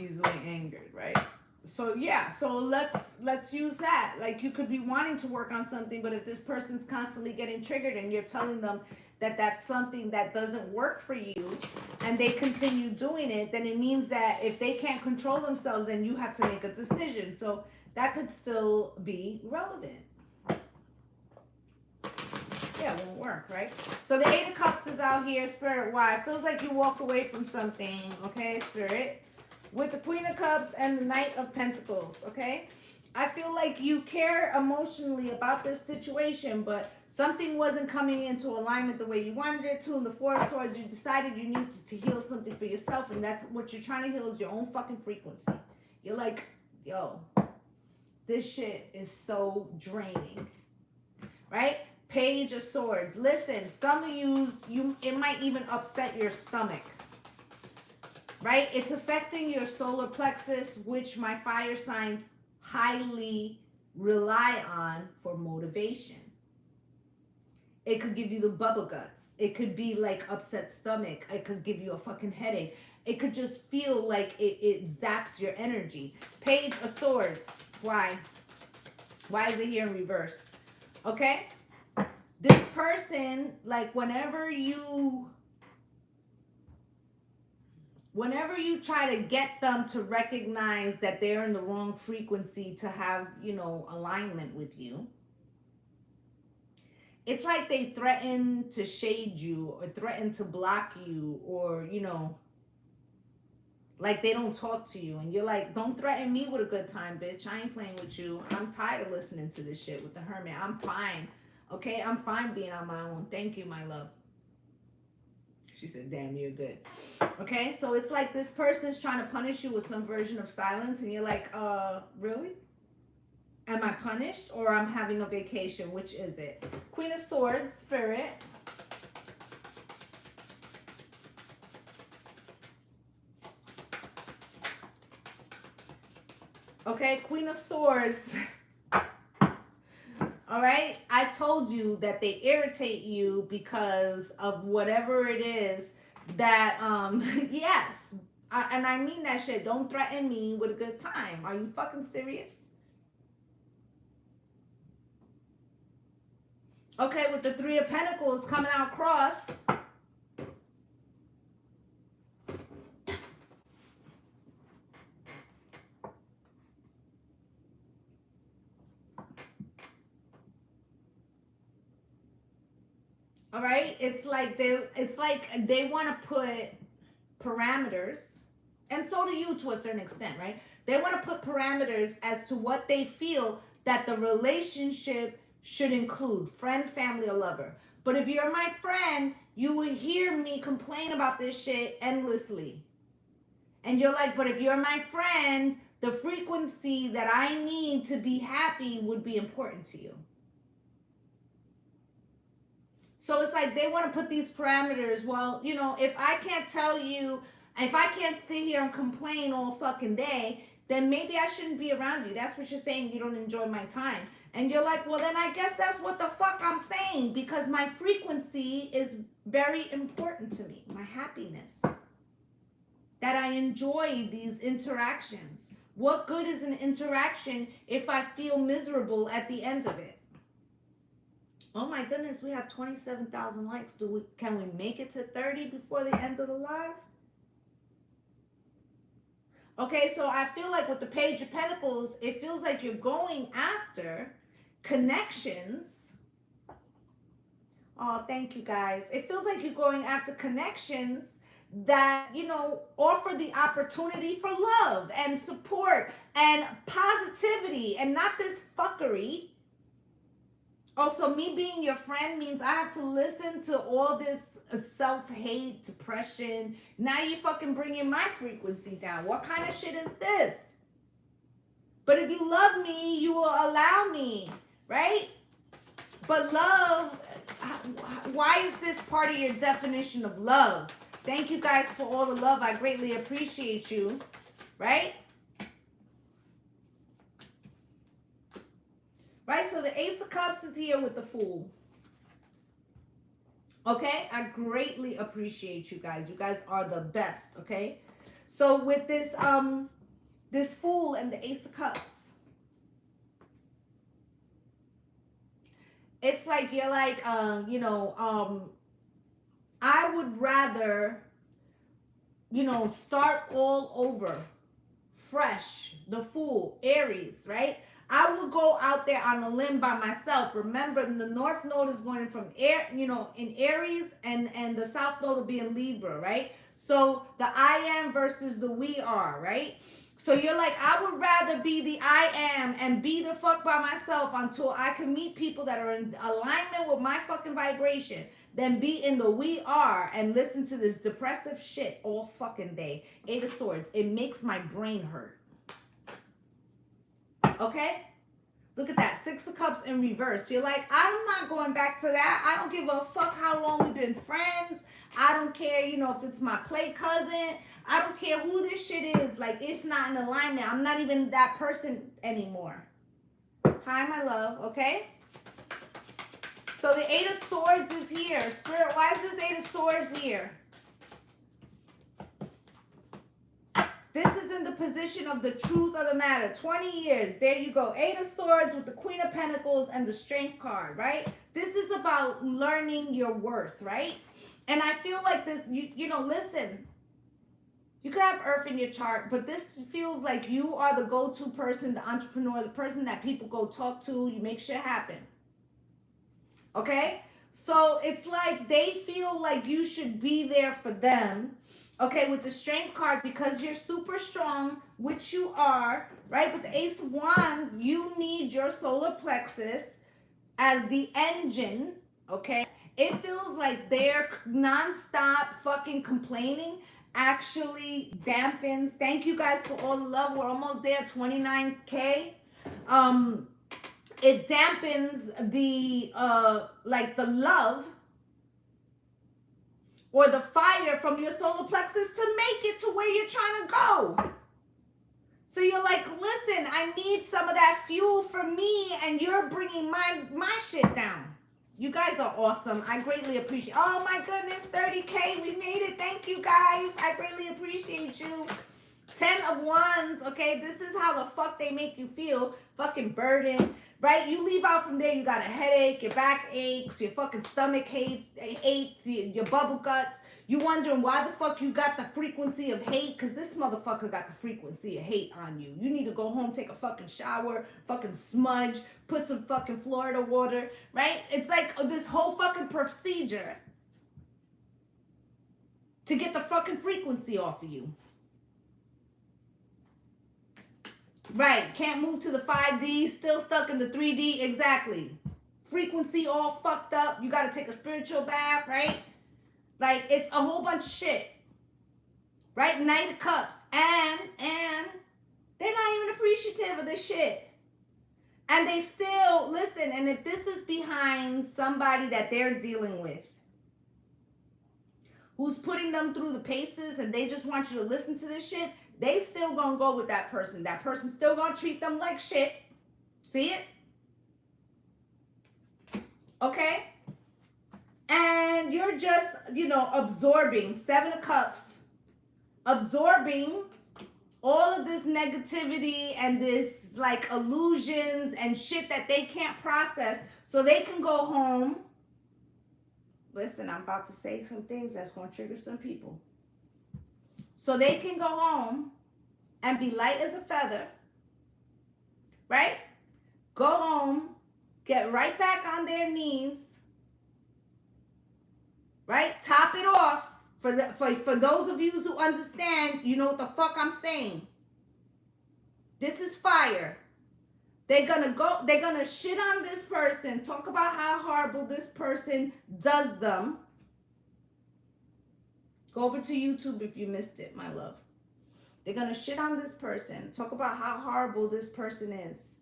easily angered, right? So yeah, so let's use that. Like, you could be wanting to work on something, but if this person's constantly getting triggered and you're telling them that that's something that doesn't work for you, and they continue doing it, then it means that if they can't control themselves, then you have to make a decision. So that could still be relevant. Yeah, it won't work, right? So the Eight of Cups is out here, Spirit. Why? It feels like you walked away from something, okay, Spirit? With the Queen of Cups and the Knight of Pentacles, okay? I feel like you care emotionally about this situation, but something wasn't coming into alignment the way you wanted it to. In the Four of Swords, you decided you needed to heal something for yourself, and that's what you're trying to heal is your own fucking frequency. You're like, yo, this shit is so draining, right? Page of Swords. Listen, some of you, it might even upset your stomach. Right? It's affecting your solar plexus, which my fire signs highly rely on for motivation. It could give you the bubble guts. It could be like upset stomach. It could give you a fucking headache. It could just feel like it zaps your energy. Page of Swords. Why? Why is it here in reverse? Okay? This person, like, whenever you try to get them to recognize that they're in the wrong frequency to have, you know, alignment with you, it's like they threaten to shade you or threaten to block you, or, you know, like they don't talk to you. And you're like, don't threaten me with a good time, bitch. I ain't playing with you. I'm tired of listening to this shit with the Hermit. I'm fine. Okay, I'm fine being on my own. Thank you, my love. She said, damn, you're good. Okay, so it's like this person's trying to punish you with some version of silence, and you're like, really? Am I punished, or I'm having a vacation? Which is it? Queen of Swords, Spirit. Okay, Queen of Swords. All right, I told you that they irritate you because of whatever it is that, yes, and I mean that shit. Don't threaten me with a good time. Are you fucking serious? Okay, with the Three of Pentacles coming out cross. All right, it's like they want to put parameters, and so do you to a certain extent, right? They want to put parameters as to what they feel that the relationship should include: friend, family, or lover. But if you're my friend, you would hear me complain about this shit endlessly. And you're like, but if you're my friend, the frequency that I need to be happy would be important to you. So it's like they want to put these parameters. Well, you know, if I can't tell you, if I can't sit here and complain all fucking day, then maybe I shouldn't be around you. That's what you're saying. You don't enjoy my time. And you're like, well, then I guess that's what the fuck I'm saying, because my frequency is very important to me. My happiness. That I enjoy these interactions. What good is an interaction if I feel miserable at the end of it? Oh my goodness, we have 27,000 likes. Can we make it to 30 before the end of the live? Okay, so I feel like with the Page of Pentacles, it feels like you're going after connections. Oh, thank you guys. It feels like you're going after connections that, you know, offer the opportunity for love and support and positivity and not this fuckery. Also, me being your friend means I have to listen to all this self-hate, depression. Now you fucking bringing my frequency down. What kind of shit is this? But if you love me, you will allow me, right? But love, why is this part of your definition of love? Thank you guys for all the love. I greatly appreciate you, right? Right, so the Ace of Cups is here with the Fool. Okay, I greatly appreciate you guys. You guys are the best, okay? So with this this Fool and the Ace of Cups, it's like you're like you know, I would rather, you know, start all over, fresh. The Fool, Aries, right? I would go out there on a limb by myself. Remember, the North Node is going from air, you know, in Aries, and the South Node will be in Libra, right? So the I am versus the we are, right? So you're like, I would rather be the I am and be the fuck by myself until I can meet people that are in alignment with my fucking vibration than be in the we are and listen to this depressive shit all fucking day. Eight of Swords. It makes my brain hurt. Okay? Look at that. Six of Cups in reverse. You're like, I'm not going back to that. I don't give a fuck how long we've been friends. I don't care, you know, if it's my play cousin. I don't care who this shit is. Like, it's not in alignment. I'm not even that person anymore. Hi, my love. Okay? So the Eight of Swords is here. Spirit, why is this Eight of Swords here? This is in the position of the truth of the matter. 20 years. There you go. Eight of Swords with the Queen of Pentacles and the Strength card, right? This is about learning your worth, right? And I feel like this, you know, listen. You could have Earth in your chart, but this feels like you are the go-to person, the entrepreneur, the person that people go talk to. You make shit happen. Okay? So it's like they feel like you should be there for them. Okay, with the Strength card, because you're super strong, which you are, right? With the Ace of Wands, you need your solar plexus as the engine, okay? It feels like their nonstop fucking complaining actually dampens. Thank you guys for all the love. We're almost there, 29K. It dampens the, like the love or the fire from your solar plexus to make it to where you're trying to go. So you're like, listen, I need some of that fuel for me, and you're bringing my shit down. You guys are awesome. I greatly appreciate. Oh my goodness, 30K, we made it. Thank you guys. I greatly appreciate you. 10 of Wands, okay? This is how the fuck they make you feel. Fucking burden, right? You leave out from there, you got a headache, your back aches, your fucking stomach aches, your bubble guts. You wondering why the fuck you got the frequency of hate? Because this motherfucker got the frequency of hate on you. You need to go home, take a fucking shower, fucking smudge, put some fucking Florida water, right? It's like this whole fucking procedure to get the fucking frequency off of you. Right, can't move to the 5D, still stuck in the 3D, exactly. Frequency all fucked up, you gotta take a spiritual bath, right? Like, it's a whole bunch of shit. Right, Knight of Cups, and they're not even appreciative of this shit. And they still, listen, and if this is behind somebody that they're dealing with, who's putting them through the paces and they just want you to listen to this shit, they still gonna go with that person. That person's still gonna treat them like shit. See it? Okay? And you're just, you know, absorbing. 7 of Cups. Absorbing all of this negativity and this, like, illusions and shit that they can't process so they can go home. Listen, I'm about to say some things that's going to trigger some people. So they can go home and be light as a feather, right? Go home, get right back on their knees, right? Top it off. For those of you who understand, you know what the fuck I'm saying. This is fire. They're gonna shit on this person, talk about how horrible this person does them. Go over to YouTube if you missed it, my love. They're gonna shit on this person, talk about how horrible this person is.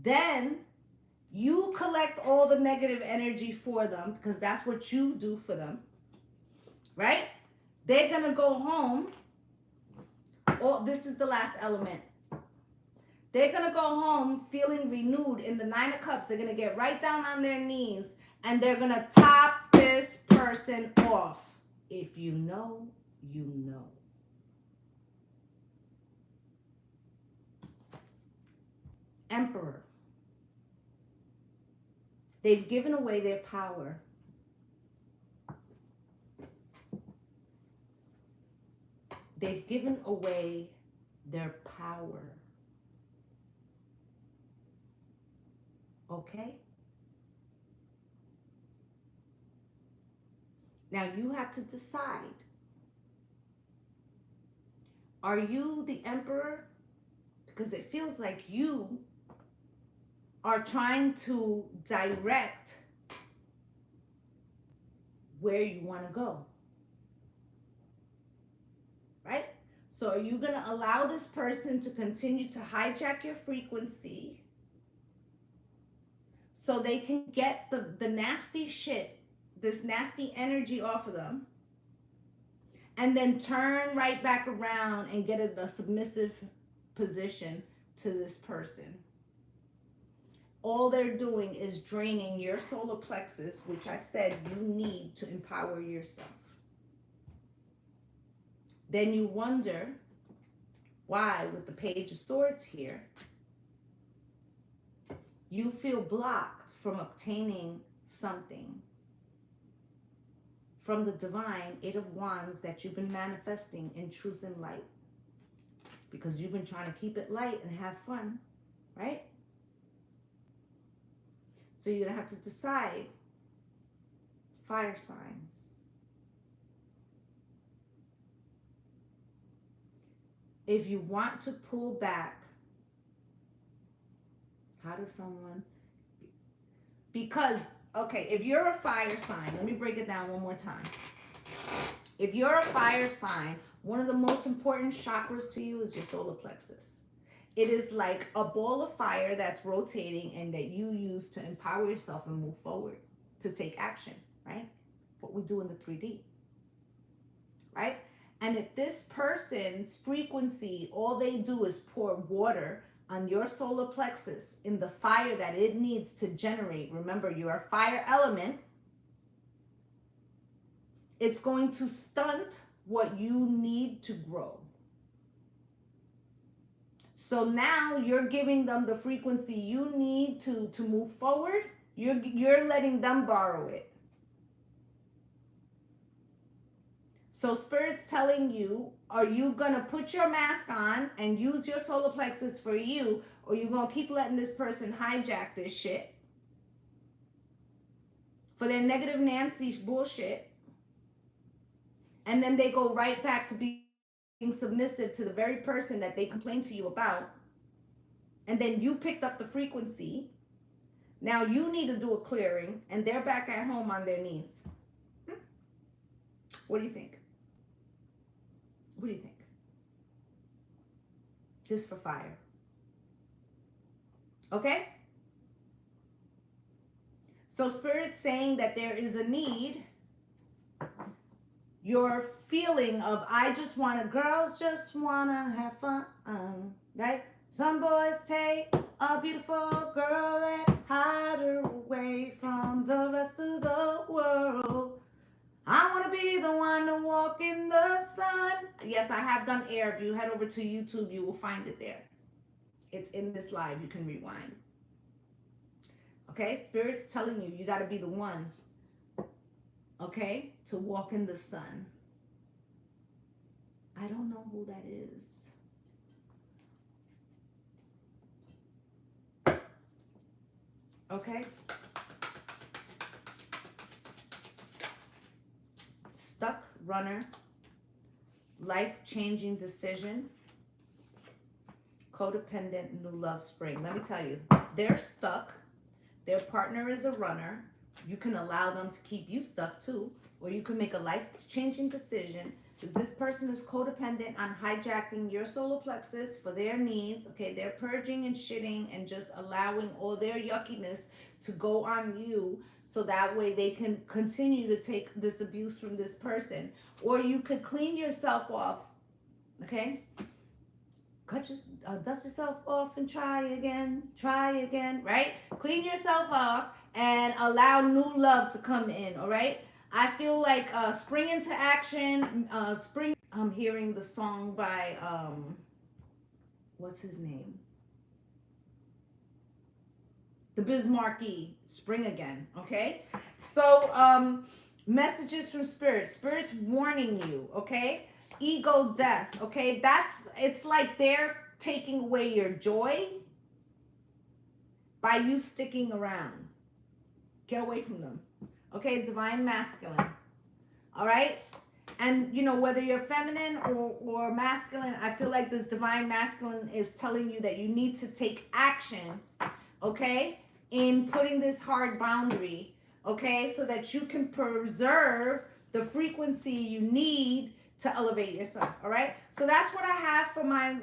Then you collect all the negative energy for them, because that's what you do for them, right? They're gonna go home. Oh, this is the last element. They're going to go home feeling renewed in the 9 of Cups. They're going to get right down on their knees and they're going to top this person off. If you know, you know. Emperor. They've given away their power. They've given away their power. Okay? Now you have to decide. Are you the emperor? Because it feels like you are trying to direct where you want to go. Right? So are you going to allow this person to continue to hijack your frequency so they can get the nasty shit, this nasty energy off of them, and then turn right back around and get in a submissive position to this person? All they're doing is draining your solar plexus, which I said you need to empower yourself. Then you wonder why, with the Page of Swords here, you feel blocked from obtaining something from the divine Eight of Wands that you've been manifesting in truth and light. Because you've been trying to keep it light and have fun, right? So you're going to have to decide. Fire signs. If you want to pull back, how does someone... Because, okay, if you're a fire sign, let me break it down one more time. If you're a fire sign, one of the most important chakras to you is your solar plexus. It is like a ball of fire that's rotating and that you use to empower yourself and move forward, to take action, right? What we do in the 3D, right? And if this person's frequency, all they do is pour water on your solar plexus in the fire that it needs to generate. Remember, you're a fire element. It's going to stunt what you need to grow. So now you're giving them the frequency you need to move forward. You're letting them borrow it. So Spirit's telling you, are you going to put your mask on and use your solar plexus for you, or you going to keep letting this person hijack this shit for their negative Nancy bullshit, and then they go right back to being submissive to the very person that they complained to you about, and then you picked up the frequency. Now you need to do a clearing, and they're back at home on their knees. What do you think? What do you think? Just for fire. Okay? So Spirit's saying that there is a need. Your feeling of, I just want to, girls just want to have fun, right? Some boys take a beautiful girl and hide her away from the rest of the world. I want to be the one to walk in the sun. Yes, I have done air. If you head over to YouTube, you will find it there. It's in this live. You can rewind. Okay? Spirit's telling you, you got to be the one, okay, to walk in the sun. I don't know who that is. Okay? Stuck runner, life-changing decision, codependent, new love spring. Let me tell you, they're stuck. Their partner is a runner. You can allow them to keep you stuck too, or you can make a life-changing decision, because this person is codependent on hijacking your solar plexus for their needs. Okay, they're purging and shitting and just allowing all their yuckiness to go on you, so that way they can continue to take this abuse from this person. Or you could clean yourself off, okay? Dust yourself off and try again, right? Clean yourself off and allow new love to come in, all right? I feel like spring into action, spring. I'm hearing the song by, what's his name? the Bismarcky, spring again, okay? So, messages from Spirit. Spirit's warning you, okay? Ego death, okay? It's like they're taking away your joy by you sticking around. Get away from them, okay? Divine masculine, all right? And, you know, whether you're feminine or masculine, I feel like this divine masculine is telling you that you need to take action, okay, in putting this hard boundary, okay, so that you can preserve the frequency you need to elevate yourself, all right? So that's what I have for my,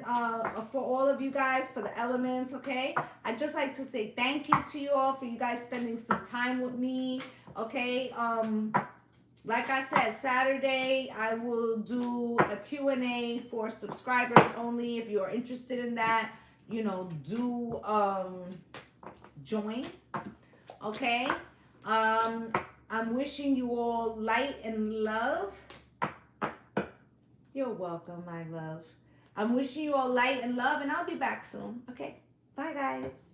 for all of you guys, for the elements, okay? I'd just like to say thank you to you all for you guys spending some time with me, okay? Like I said, Saturday, I will do a Q&A for subscribers only. If you're interested in that, you know, do join, okay? I'm wishing you all light and love. You're welcome, my love. I'm wishing you all light and love, and I'll be back soon, okay? Bye, guys.